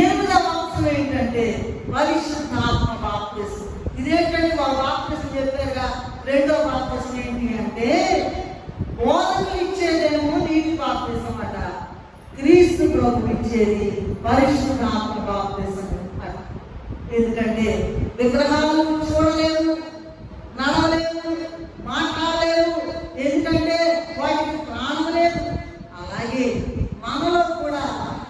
8వ అంశం ఏంటంటే పరిశుద్ధాత్మ బాప్తిస్మం. ఇదేంటంటే వాళ్ళు బాప్తిస్మం చెప్పారుగా. 2వ బాప్తిస్మం ఏంటి అంటే బోధకులు ఇచ్చేదేమో నీటి బాప్తిస్మం అట, క్రీస్తు ప్రభు ఇచ్చేది పరిశుద్ధాత్మ బాప్తిస్మం అట. ఎందుకంటే విగ్రహాలు చూడలేవు, నడవలేవు, మాట్లాడలేవు, ఎందుకంటే వాటికి ప్రాణం లేదు. అలాగే మనలో కూడా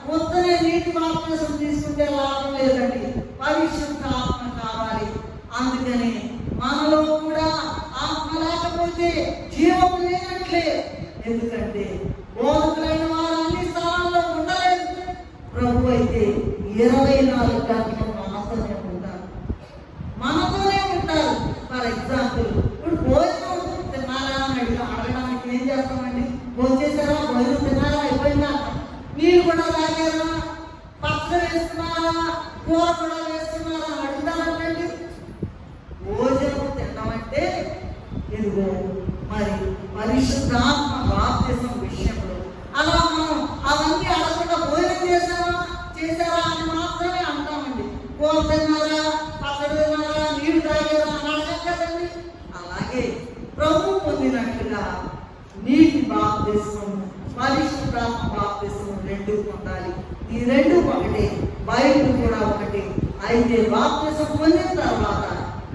పొద్దునే నీటి బాప్తిస్మం తీసుకుంటే లాభం లేదండి, పరిశుద్ధాత్మ కావాలి. అందుకని మనలో కూడా ఆత్మ లేకపోతే జీవం లేనట్లే. ఎందుకంటే బోధకులైన వారు అన్ని స్థానాల్లో ఉండలేదు. ప్రభు అయితే 24 గంటలు మనతోనే ఉంటారు. ఫర్ ఎగ్జాంపుల్ ఇప్పుడు భోజనం తిన్నారా అని అడగడానికి ఏం చేస్తామండి? భోజనం చేశారా, భోజనం తిన్నారా, అయిపోయిందా, నీళ్ళు కూడా తాగారా, పచ్చడి వేసుకున్నారా, కూర కూడా వేసుకున్నారా అని అడుగుతారంటండి. భోజనం తినడం అంటే ఇదిగో మరి పరిశుద్ధాత్మ బాప్తిస్మం విషయంలో అలా మనం అవన్నీ అడగకుండా భోజనం చేశారా అని మాత్రమే అంటామండి. కూర తిన్నారా, పచ్చడి తిన్నారా, నీళ్లు తాగారా అని అడగదండి. అలాగే ప్రభు పొందినట్లుగా నీటి బాప్తిస్మం, పరిశుద్ధాత్మ బాప్తిస్మం 2 పొందాలి. ఈ 2 ఒకటే, బైబిల్ కూడా ఒకటి. అయితే బాప్తిస్మం పొందిన తర్వాత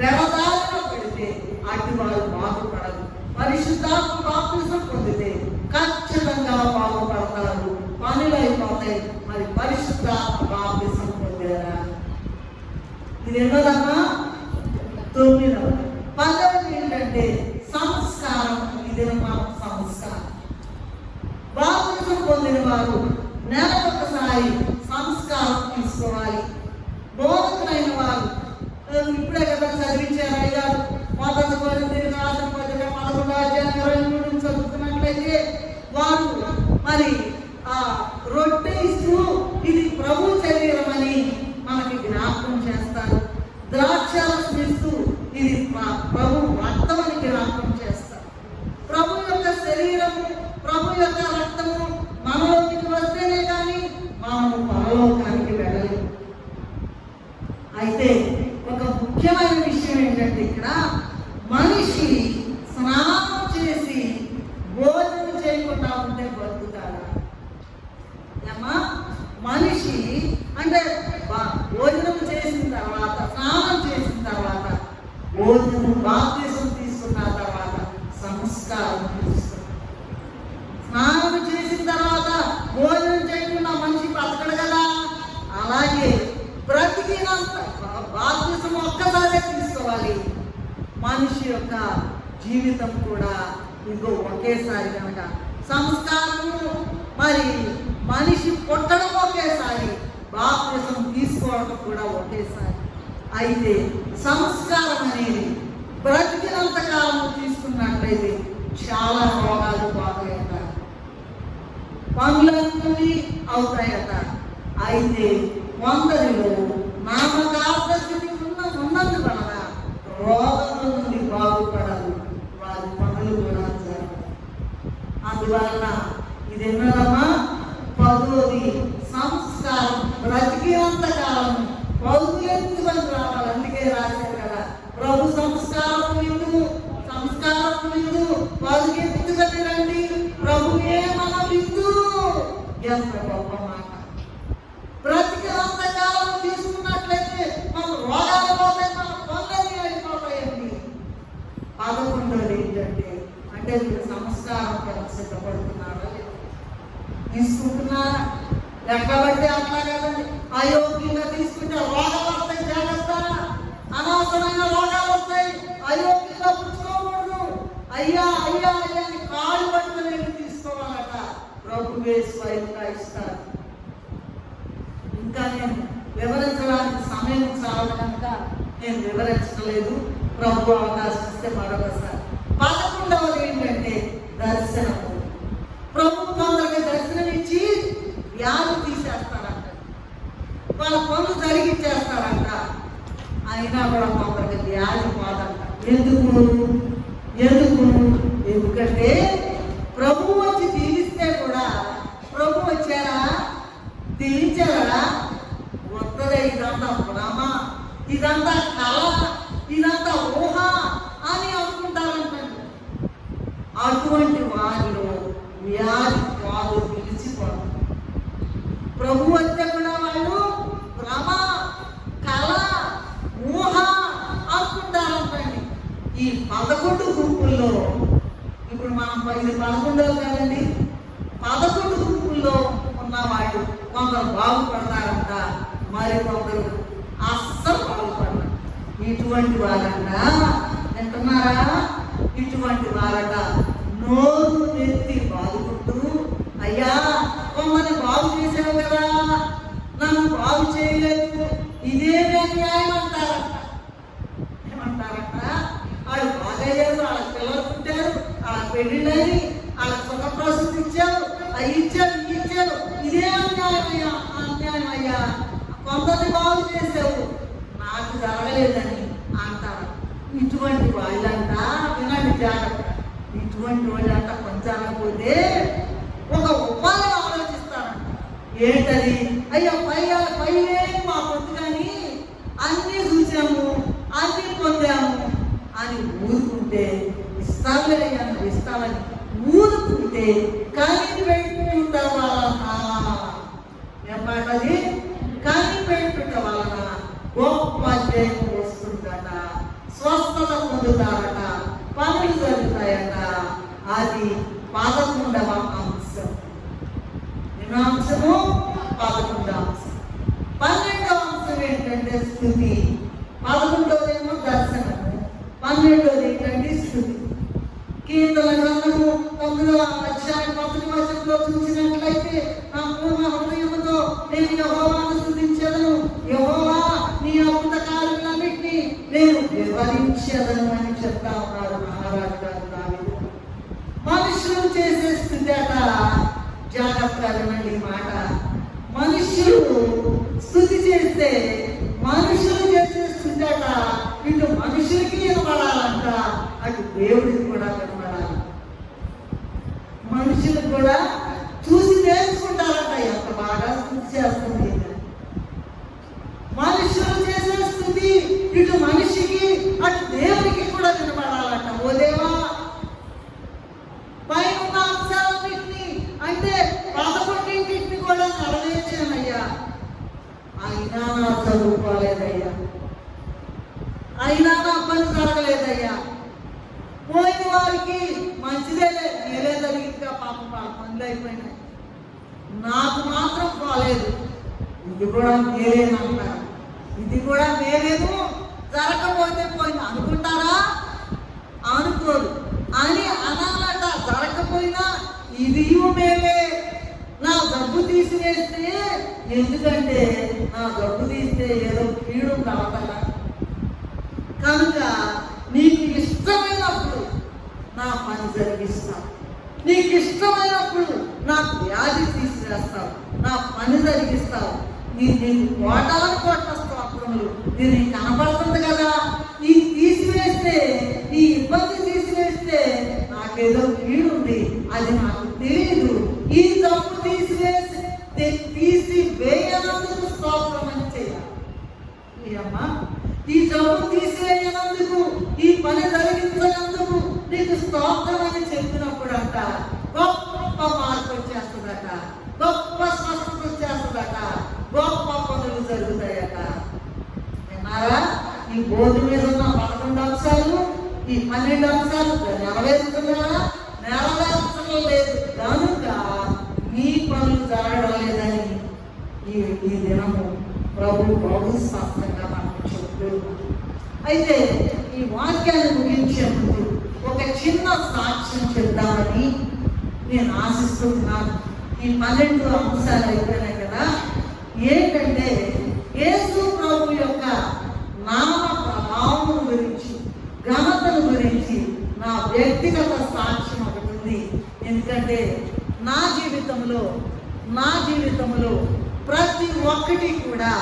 వ్యవధారణ పెడితే అటు వారు బాగుపడరు. పరిశుద్ధాత్మ బాప్తిస్మం పొందితే ఖచ్చితంగా బాగుపడతారు, పనులు అయిపోతాయి. మరి పరిశుద్ధాత్మ బాప్తిస్మం పొందారా? ఇది ఎన్నోదమ్మా? 9వ. 10వది ఏంటంటే సంస్కారం. ఇది మన సంస్కారం. బాప్తిస్మం పొందిన వారు నెలకొకసారి సంస్కారం తీసుకోవాలి. బోధకులైన వారు ఇప్పుడే కదా చదివించారు అయ్యారు. 1 కొరింథీయులకు రాసిన పత్రిక 11:23 చదువుతున్నట్లయితే వారు మరి రొట్టె ఇస్తూ ఇది ప్రభు శరీరం అని మనకి జ్ఞాపకం చేస్తారు. ద్రాక్షారసం ఇస్తూ ఇది ప్రభు రక్తం అని జ్ఞాపకం చేస్తారు. ప్రభు యొక్క శరీరము, ప్రభు యొక్క రక్తము మనలోకి వస్తేనే కానీ మనము పరలోకానికి వెళ్ళలేము. అయితే ఒక ముఖ్యమైన విషయం ఏంటంటే ఇక్కడ మనిషి స్నానం చేసి భోజనం చేయకుండా ఉంటే బతుకుతాడా? ఏమ్మా, మనిషి అంటే భోజనం చేసిన తర్వాత, స్నానం చేసిన తర్వాత, భోజనం బాప్తిసం తీసుకున్న తర్వాత సంస్కారం తీసుకున్నాం. స్నానం చేసిన తర్వాత భోజనం చేయకుండా మనిషి బతకడు కదా. అలాగే బ్రతికినంత బాప్తిసం ఒక్కసారే తీసుకోవాలి. మనిషి యొక్క జీవితం కూడా ఇంకో ఒకేసారి కనుక సంస్కారము, మరి మనిషి పుట్టడం ఒకేసారి, బాప్తిసం తీసుకోవడం కూడా ఒకేసారి. అయితే సంస్కారం అనేది బ్రతికినంత కాలం తీసుకున్నట్లయితే చాలా రోగాలు పోతాయట, పనులన్నీ అవుతాయట. అయితే కొందరిలో నామకార్థ స్థితి ఉన్నందువలన రోగం నుండి బాగుపడదు, వారి పనులు కూడా జరగదు. అందువలన ఇది ఎన్నదమ్మా? 10వ సంస్కారం. బ్రతికినంత కాలం పౌరులెత్తుకొని రావాలి. అందుకే రాశారు కదా, ప్రభు సంస్కారం విందు, సంస్కారం విందు, పౌరులెత్తుకొని రండి, ప్రభువే మన విందు. ఎంత గొప్ప మాట! బ్రతికినంత కాలం తీసుకున్నట్లయితే మన రోగాలు పోతాయి, మన పనులన్నీ అయిపోతాయండి. 11వ ఏంటంటే, అంటే మీరు సంస్కారం కొరకు సిద్ధపడుతున్నారా? తీసుకుంటున్నారా? ఎక్కబట్టి అట్లా కదండి, అయోగ్యంగా తీసుకుంటే రోగాలు వస్తాయి. జాగ్రత్త, అనవసరంగా రోగాలు వస్తాయి. అయోగ్యంగా పుచ్చుకోకూడదు. అయ్యా అయ్యా అయ్యా అని కాళ్ళు పట్టుకుని తీసుకోవాలట. ప్రభువే స్వయంగా ఇస్తారు. ఇంకా నేను వివరించడానికి సమయం చాలు కనుక నేను వివరించలేదు. ప్రభు అవకాశం ఇస్తే మరొకసారి. 11వది ఏంటంటే దర్శనము. ప్రభు కొందరికి దర్శనం ఇచ్చి వ్యాధి తీసేస్తారంట, వాళ్ళ పనులు జరిగిచ్చేస్తారంట. అయినా కూడా కొందరికి వ్యాధి పోదంట. ఎందుకంటే ప్రభు వచ్చి దీవిస్తే కూడా, ప్రభు వచ్చారా, దీవించారా, వద్దలే, ఇదంతా భ్రమ, ఇదంతా కళ, ఇదంతా ఊహ అని అనుకుంటారంట. అటువంటి వారిలో వ్యాధి కాదు, పిలిచిపోదు. ప్రభు వచ్చే కూడా వాళ్ళు భ్రమ, కళ, ఊహ అనుకుంటారంటండి. ఈ 11 గుంపుల్లో ఇప్పుడు మనం ఇది 11వ కదండి, 11 గుంపుల్లో ఉన్నవాళ్ళు కొందరు బాగుపడతారంట, మరి కొందరు అస్సలు బాగుపడతారు. ఇటువంటి వారంట, వింటున్నారా? ఇటువంటి వారట నోరు నెత్తి బాదుకుంటూ, అయ్యా కొందరిని బాగు చేసావు కదా, నన్ను బాగు చేయలేదు, ఇదేమి అన్యాయం అంటారంట. ఏమంటారంట? వాళ్ళు బాగయ్యారు, వాళ్ళ పిల్లలు పుట్టారు, వాళ్ళ పెళ్ళిళ్ళని, వాళ్ళ సుఖప్రసూతి ఇచ్చారు, అవి ఇచ్చారు, ఇవి ఇచ్చారు, ఇదే అన్యాయం అయ్యా, కొందరిని బాగు చేసావు, నాకు జరగలేదని అంటారు. ఇటువంటి వాళ్ళంట, వినండి జాగ్రత్త, ఇటువంటి వాళ్ళంట కొంచెం ఒక ఉపాయం ఆలోచిస్తారంట. ఏంటది? అయ్యా పైలే మా పొద్దు కానీ అన్నీ చూసాము, అన్నీ పొందాము అని ఊరుకుంటే, ఇస్తామని ఊరుకుంటే కానీ పెట్టుకుంటా వలన, ఏమంటది? కానీ పెట్టుట వలన గొప్ప జయం వస్తుందట, స్వస్థత పొందుతారట, పనులు జరుగుతాయట. అది 11వ అంశం. ఎన్నో అంశము? 11వ అంశం. 12వ అంశం ఏంటంటే స్థుతి. 11వదేమో దర్శనము, 12వది ఏంటంటే స్థుతి. కీర్తన గ్రంథము 9వ అధ్యాయం 1వ వచనంలో చూసినట్లయితే, నా పూర్ణ హృదయముతో నేను యెహోవాను స్తుతించెదను, యెహోవా నీ అద్భుత కార్యములన్నిటినీ నేను వివరించెదను అని చెప్తా ఉన్నాడు మహారాజు గారు దావీదు. మనుషులు చేసే స్థుతి అట, జాగ్రత్తగా వినండి ఈ మాట. మనుషులు స్థుతి చేస్తే, మనుషులు చేసే స్థుతి అట, ఇటు మనుషులకి వినపడాలంట, అటు దేవుడికి కూడా వినపడాలి. మనుషులు కూడా చూసి నేర్చుకుంటారంట, ఎంత బాగా స్థుతి చేస్తుంది. మనుషులు చేసే ఇటు మనిషికి అటు దేవునికి కూడా వినబడాలట. ఓ దేవా, పైన ఉన్న అంశాలన్నింటినీ అంటే 11 కూడా నెరవేర్చానయ్యా, అయినా నా చదువుకోలేదయ్యా, అయినా నా పని జరగలేదయ్యా. పోయిన వారికి మంచిదే, నేలే జరిగిందిగా, పాపం పనులు అయిపోయినాయి, నాకు మాత్రం పోలేదు. ఇది కూడా మేలేనంటారు, ఇది కూడా మేలేను, జరగకపోతే పోయింది అనుకుంటారా? అనుకోరు అని అనాలట. జరగకపోయినా ఇది మేలే, నా డబ్బు తీసివేస్తే, ఎందుకంటే నా డబ్బు తీస్తే ఏదో కీడు కావాల కనుక నీకు ఇష్టమైనప్పుడు నా పని జరిగిస్తావు, నీకు ఇష్టమైనప్పుడు నాకు వ్యాధి తీసివేస్తావు, నా పని జరిగిస్తావు. నీకు కోటాను కొట్టేస్తావు అప్పుడములు, నేను కనపడుతుంది కదా. ఈ తీసివేస్తే, ఈ ఇబ్బంది తీసివేస్తే నాకేదో కీడుంది, అది నాకు తెలియదు. ఈ తప్పు తీసివేయనందుకు స్తోత్రం అని చేయాలి. అమ్మా, ఈ జబ్బు తీసివేయనందుకు, ఈ పని జరిగించినందుకు నీకు స్తోత్రం అని చెప్పినప్పుడు అంట గొప్ప మార్పు వచ్చేస్తుందట, గొప్ప స్వస్థత వచ్చేస్తుందట, గొప్ప పనులు జరుగుతాయట. విన్నారా? ఈ బోర్డు మీద ఉన్న 11 అంశాలు, ఈ 12 అంశాలు నెరవేరుతున్నారా? నెరవేర్చలేదు కనుక నీ పనులు జరగడం లేదని ఈ దినము ప్రభు స్పష్టంగా మనకు చెప్తున్నాడు. అయితే ఈ వాక్యాన్ని ముగించే ముందు ఒక చిన్న సాక్ష్యం చెప్తామని నేను ఆశిస్తున్నాను. ఈ 12 అంశాలు అయిపోయినాయి కదా. ఏంటంటే యేసు ప్రభు యొక్క నామ ప్రభావం గురించి, ఘనతను గురించి నా వ్యక్తిగత సాక్ష్యం ఒకటి ఉంది. ఎందుకంటే నా జీవితంలో ప్రతి ఒక్కటి కూడా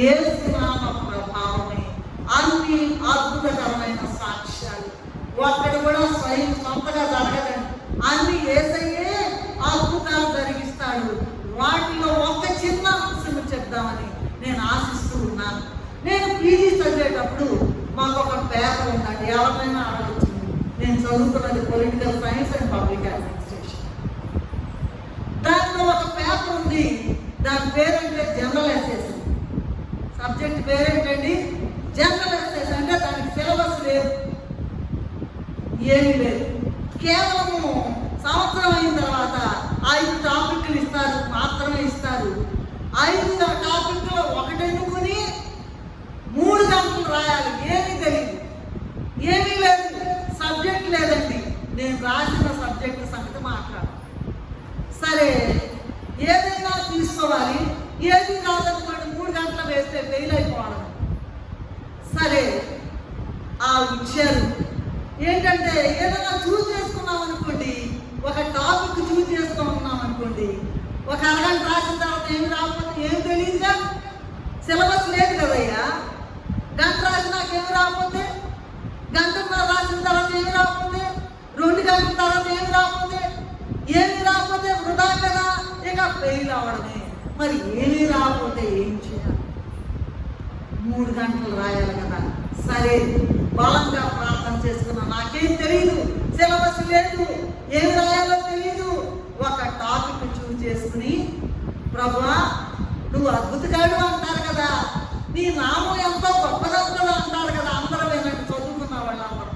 యేసు నామ ప్రభావమే. అన్ని అద్భుతకరమైన సాక్ష్యాలు, ఒక్కడు కూడా స్వయం సొంతగా జరగదండి, అన్ని యేసయ్యే అద్భుతాలు జరిగిస్తాడు. వాటిలో ఒక చిన్న అంశం చెప్దామని నేను ఆశిస్తూ ఉన్నాను. నేను పీజీ చదివేటప్పుడు మాకు ఒక పేపర్ ఉందండి, ఎవరైనా అడగచ్చు. నేను చదువుతున్నది political science and public administration. దాంట్లో ఒక పేపర్ ఉంది, దాని పేరంటే జనరల్ ఎస్ఎస్. సబ్జెక్ట్ పేరేంటండి? General SS. అంటే దానికి సిలబస్ లేదు, ఏమీ లేదు. కేవలము సంవత్సరం అయిన తర్వాత 5 టాపిక్లు మాత్రమే ఇస్తారు. 5 టాపిక్లో ఒకటి ఎన్నుకుని 3 గంటలు రాయాలి. ఏమీ తెలియదు, ఏమీ లేదు, సబ్జెక్ట్ లేదండి. నేను రాసిన సబ్జెక్టు సంగతి మాట్లాడు. సరే, ఏదైనా తీసుకోవాలి, ఏది కాదనుకోండి 3 గంటలు వేస్తే ఫెయిల్ అయిపోవాలి. సరే, ఇచ్చారు. ఏంటంటే ఏదైనా చూస్ చేసుకున్నాం అనుకోండి, ఒక టాపిక్ చూస్ చేసుకున్నాం అనుకోండి, ఒక అరగంట రాసిన తర్వాత ఏమి రాకపోతే ఏం తెలియదుగా, సిలబస్ లేదు కదయ్యా. గంట రాసినాక ఏమి రాకపోతే, గంటన్నర రాసిన తర్వాత ఏమి రాకపోతే, 2 గంటల తర్వాత ఏమి రాకపోతే వృధా కదా, ఇక ఫెయిల్ అవ్వడమే. మరి ఏమీ రాకపోతే ఏం చేయాలి? 3 గంటలు రాయాలి కదా. సరే, బలంగా ప్రార్థన చేసుకున్నా, నాకేం తెలియదు, సిలబస్ లేదు, ఏమి రాయాలో తెలియదు. ఒక టాపిక్ చూస్ చేసుకుని, ప్రభువా నువ్వు అద్భుతగాడు అంటారు కదా, నీ నామం ఎంతో గొప్పదంతగా అంటారు కదా. అందరూ వినండి, చదువుకున్న వాళ్ళందరూ,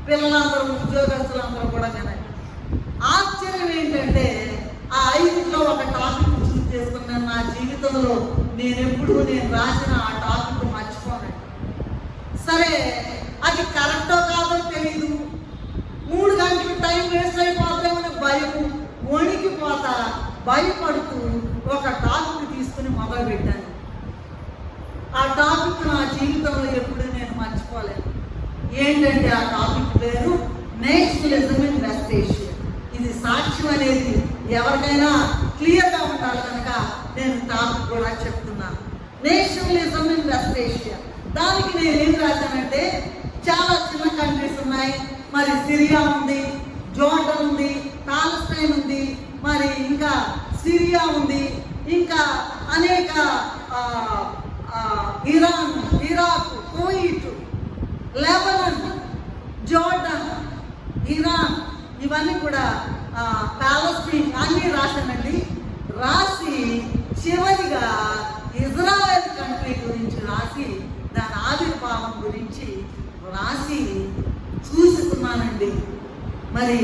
పిల్లలందరూ, ఉద్యోగస్తులందరూ కూడా వినండి. ఆశ్చర్యం ఏంటంటే ఆ 5లో ఒక టాపిక్ చూస్ చేసుకున్నాను. నా జీవితంలో నేను రాసిన ఆ టాపిక్ మర్చిపోనండి. సరే, అది కరెక్టో కాదో తెలీదు, 3 గంటలు టైం వేస్ట్ అయిపోతామని వణికిపోతా భయపడుతూ ఒక టాపిక్ తీసుకుని మొదలుపెట్టాను. ఆ టాపిక్ నా జీవితంలో ఎప్పుడు నేను మర్చిపోలేను. ఏంటంటే ఆ టాపిక్ పేరు నేషనలిజం ఇన్ వెస్ట్ ఏషియా. ఇది సాక్ష్యం అనేది ఎవరికైనా క్లియర్గా ఉండాలి కనుక నేను టాపిక్ కూడా చెప్తున్నాను. Nationalism in west Asia. దానికి నేను ఏం రాశానంటే, చాలా చిన్న కంట్రీస్ ఉన్నాయి. మరి సిరియా ఉంది, జోర్డన్ ఉంది, పాలస్తైన్ ఉంది, మరి ఇంకా సిరియా ఉంది, ఇంకా అనేక Iran, Iraq, Kuwait, Lebanon, Jordan, Iran, ఇవన్నీ కూడా పాలస్తీన్ అన్నీ రాశానండి. రాసి చివరిగా ఇజ్రాయెల్ కంట్రీ గురించి రాసి దాని ఆవిర్భావం గురించి రాసి చూసుకున్నానండి. మరి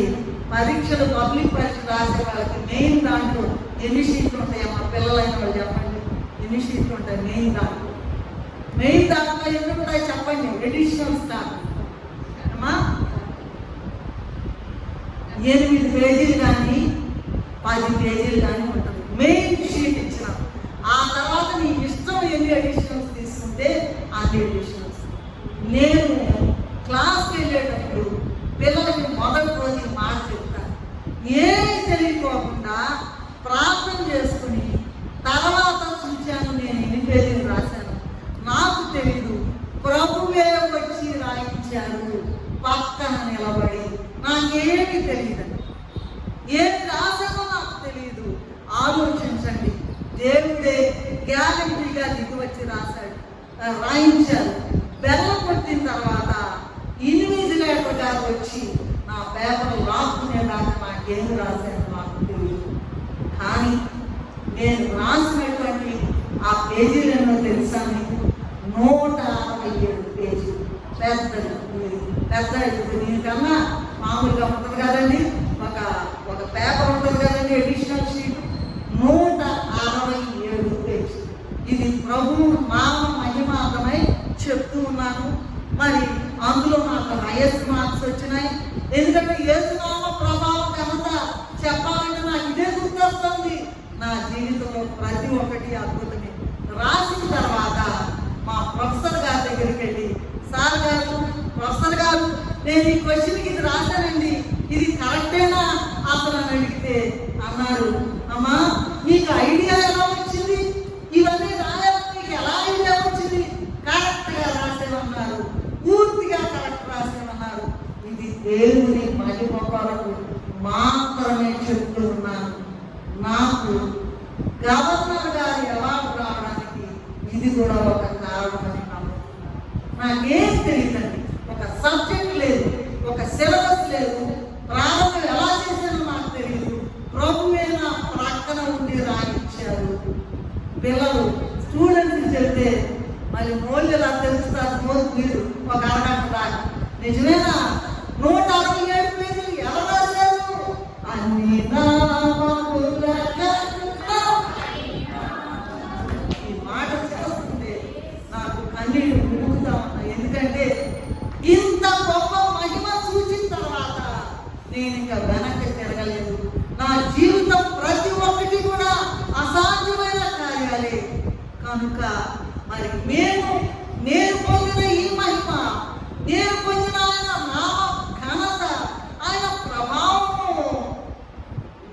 పరీక్షలు పబ్లిక్ పరీక్ష రాసే వాళ్ళకి మెయిన్ దాంట్లో ఎన్ని షీట్లు ఉంటాయి? మా పిల్లలైన వాళ్ళు చెప్పండి, ఎన్ని షీట్లు ఉంటాయి మెయిన్ దాంట్లో? మెయిన్ దాంట్లో ఎన్ని ఉంటాయి చెప్పండి? ఎడిషనల్స్ కాదు అమ్మా, 8 పేజీలు కానీ 10 పేజీలు కానీ ఉంటుంది మెయిన్ షీట్ ఇచ్చిన. ఆ తర్వాత నీ ఇష్టం ఎన్ని ఎడిషనల్స్ తీసుకుంటే అన్ని ఎడిషనల్స్. నేను క్లాస్కి వెళ్ళేటప్పుడు పిల్లలకి మొదటి రోజు మాట చెప్తాను, ఏమీ తెలియకోకుండా ప్రార్థన చేసుకుని తర్వాత చూశాను నేను 8 పేజీలు రాశాను. నాకు తెలీదు, ప్రభువే వచ్చి రాయించారు పక్కన నిలబడి. నాకేమీ తెలియదండి, ఏమి రాశానో నాకు తెలియదు. ఆలోచించండి, దేవుడే గ్యారంటీగా దిగి వచ్చి రాయించారు. బెల్లం కొట్టిన తర్వాత 8 లీటర్ గారు వచ్చి నా పేపర్ రాసుకునేదాకా నాకేం రాశాను నాకు తెలియదు. కానీ నేను రాసినటువంటి ఆ పేజీలను తెలుసా మీకు? 167 పేజీలు. పెద్ద దీనికన్నా మామూలుగా ఉంటుంది కదండి, ఒక పేపర్ ఉంటుంది కదండి, ఎడిషనల్ షీట్. 167 పేజీలు. ఇది ప్రభువు నామ మహిమార్థమై చెప్తూ ఉన్నాను. మరి అందులో నాకు హైయెస్ట్ మార్క్స్ వచ్చినాయి. ఎందుకంటే యేసునామ ప్రభావం కనుక చెప్పాలంటే నాకు ఇదే గుర్తొస్తుంది. నా జీవితంలో ప్రతి ఒక్కటి అద్భుతమే. రాసిన తర్వాత మా ప్రొఫెసర్ గారి దగ్గరికి వెళ్ళి, సార్ గారు, ప్రొఫెసర్ గారు, నేను ఈ క్వశ్చన్కి ఇది రాశానండి, ఇది కరెక్టేనా అసలు అని అడిగితే అన్నారు, అమ్మా మీకు ఐడియా ఎలా వచ్చింది? ఇవన్నీ రాయాలని మీకు ఎలా ఐడియా వచ్చింది? కరెక్ట్గా రాసేమన్నారు, పూర్తిగా కరెక్ట్ రాసేమన్నారు. ఇది దేవుని మహిమ కొరకు మాత్రమే చెప్తూ ఉన్నాను. నాకు గవర్నర్ గారి అవార్డు రావడానికి ఇది కూడా ఒక కారణమని నమ్ముతున్నాను. నాకేం తెలియదండి, ఒక సబ్జెక్ట్ లేదు, ఒక సిలబస్ లేదు, ప్రారంభం ఎలా చేశానో నాకు తెలియదు. ప్రభువే నా ప్రక్కన ఉండి రాయించారు. పిల్లలు స్టూడెంట్స్ చెప్తే మరి నోళ్ళు ఎలా తెలుస్తారు? నోరు మీరు ఒక అరగంట దాకా. నిజమేనా? 167 పేజీలు ఎలా రాశారు? అన్ని ఈ మాట చేస్తుంటే నాకు కన్నీళ్ళు మునుగుతా ఉన్నాయి. ఎందుకంటే ఇంత గొప్ప మహిమ చూసిన తర్వాత నేను ఇంకా వెనక్కి తిరగలేదు. నా జీవితం ప్రతి ఒక్కటి కూడా అసాధ్యమైన కార్యాలే. కనుక మరి నేను పొందిన ఈ మహిమ, నేను పొందిన ఆయన నామ ఘనత, ఆయన ప్రభావము,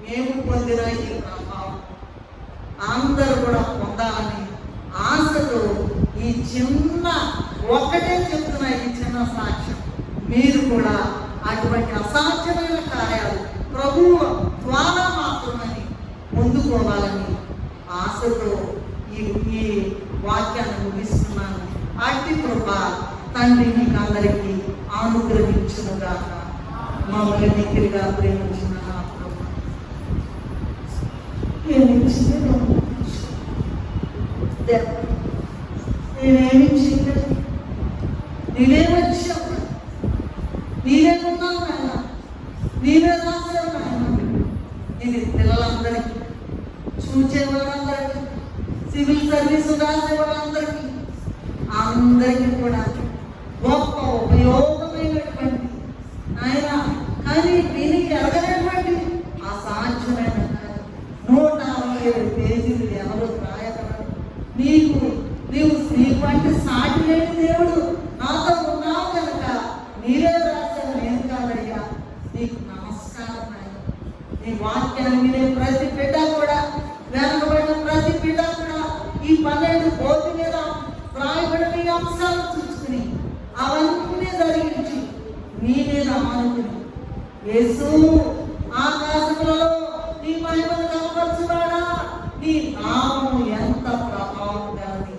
మేము పొందిన ఈ ప్రభావం అందరూ కూడా పొందాలని ఆశతో ఈ చిన్న ఒక్కటే చెప్తున్న ఈ చిన్న సాక్ష్యం, మీరు కూడా అటువంటి అసాధ్యమైన కార్యాలు ప్రభువు ద్వారా మాత్రమని పొందుకోవాలని ఆశతో ఈ వాక్యాన్ని ముగిస్తున్నాను. అట్టి కృప తండ్రి మీకు అందరికీ అనుగ్రహించునుగాక. మమ్మల్ని మిక్కిలిగా ప్రేమించిన నా ప్రభు, నేనేమి చేయలేదు, నేనే వచ్చావు, నేనే ఉన్నావు నాయన, నేనే రాశావు నాయన. ఇది పిల్లలందరికీ, చూచే వాళ్ళందరికీ, సివిల్ సర్వీసు రాసే వాళ్ళందరికీ, అందరికీ కూడా గొప్ప ఉపయోగమైనటువంటి ఆయన. కానీ దీనికి ఎరగనటువంటి అసాధ్యమైన 167 పేజీలు ఎవరు రాయగలరు? నీకు అంటే సాటి లేని దేవుడు నాతో ఉన్నావు కనుక నీరే రాశాను, నేను కాదయ్యా. నీకు నమస్కారం నాయన. నీ వాక్యాన్ని వినే ప్రతి బిడ్డ కూడా, వెనకబడిన ప్రతి బిడ్డ కూడా ఈ 12 బోధి మీద రాయబడిన ఈ అంశాలు చూసుకుని అవన్నీ జరిగించి నీ మీద ఆనుకుని, యేసు ఆకాశములలో నీ మహిమను కనపరచువాడా, నీ నామము ఎంత ప్రభావం కానీ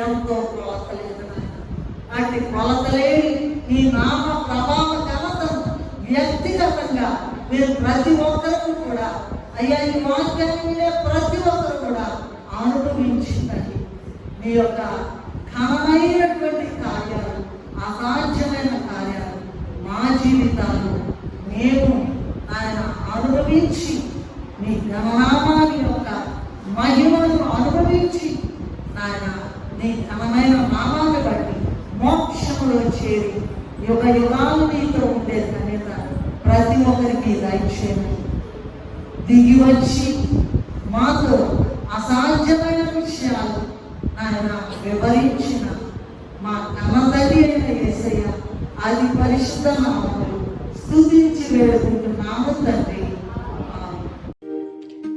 ఎంతో ప్రోత్సహించిన అటు కొలతలేని నీ నామ ప్రభావ ఘనతను వ్యక్తిగతంగా మీరు ప్రతి ఒక్కరికి కూడా అయ్యా ఈ వాక్యాన్ని వినే ప్రతి ఒక్కరు కూడా అనుభవించిందండి మీ యొక్క ఘనమైనటువంటి కార్యాలు, అసాధ్యమైన కార్యాలు మా జీవితాల్లో మేము ఆయన అనుభవించి మీ ఘననామాని యొక్క మహిమను అనుభవించి ఆయన నీ ఘనమైన నామాన్ని బట్టి మోక్షములో చేరి యుగ యుగాలు నీతో ఉండే ధన్యత ప్రతి ఒక్కరికి దయచేయండి. దిగి వచ్చి మాతో అసాధ్యమైన విషయాలు ఆయన వివరించిన మా కన్నతల్లి అయిన యేసయ్య అది పరిశుద్ధ నామములు స్తుతించి వేడుకుంటున్నాము తండ్రి.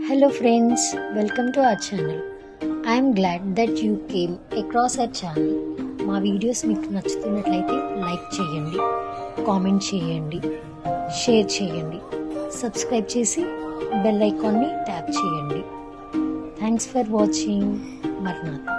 Hello friends, welcome to our channel. I am glad that you came across our channel. మా వీడియోస్ మీకు నచ్చుతున్నట్లయితే లైక్ చేయండి, కామెంట్ చేయండి, షేర్ చేయండి, సబ్స్క్రైబ్ చేసి బెల్ ఐకాన్ని ట్యాప్ చేయండి. Thanks for watching. మర్నాథ్.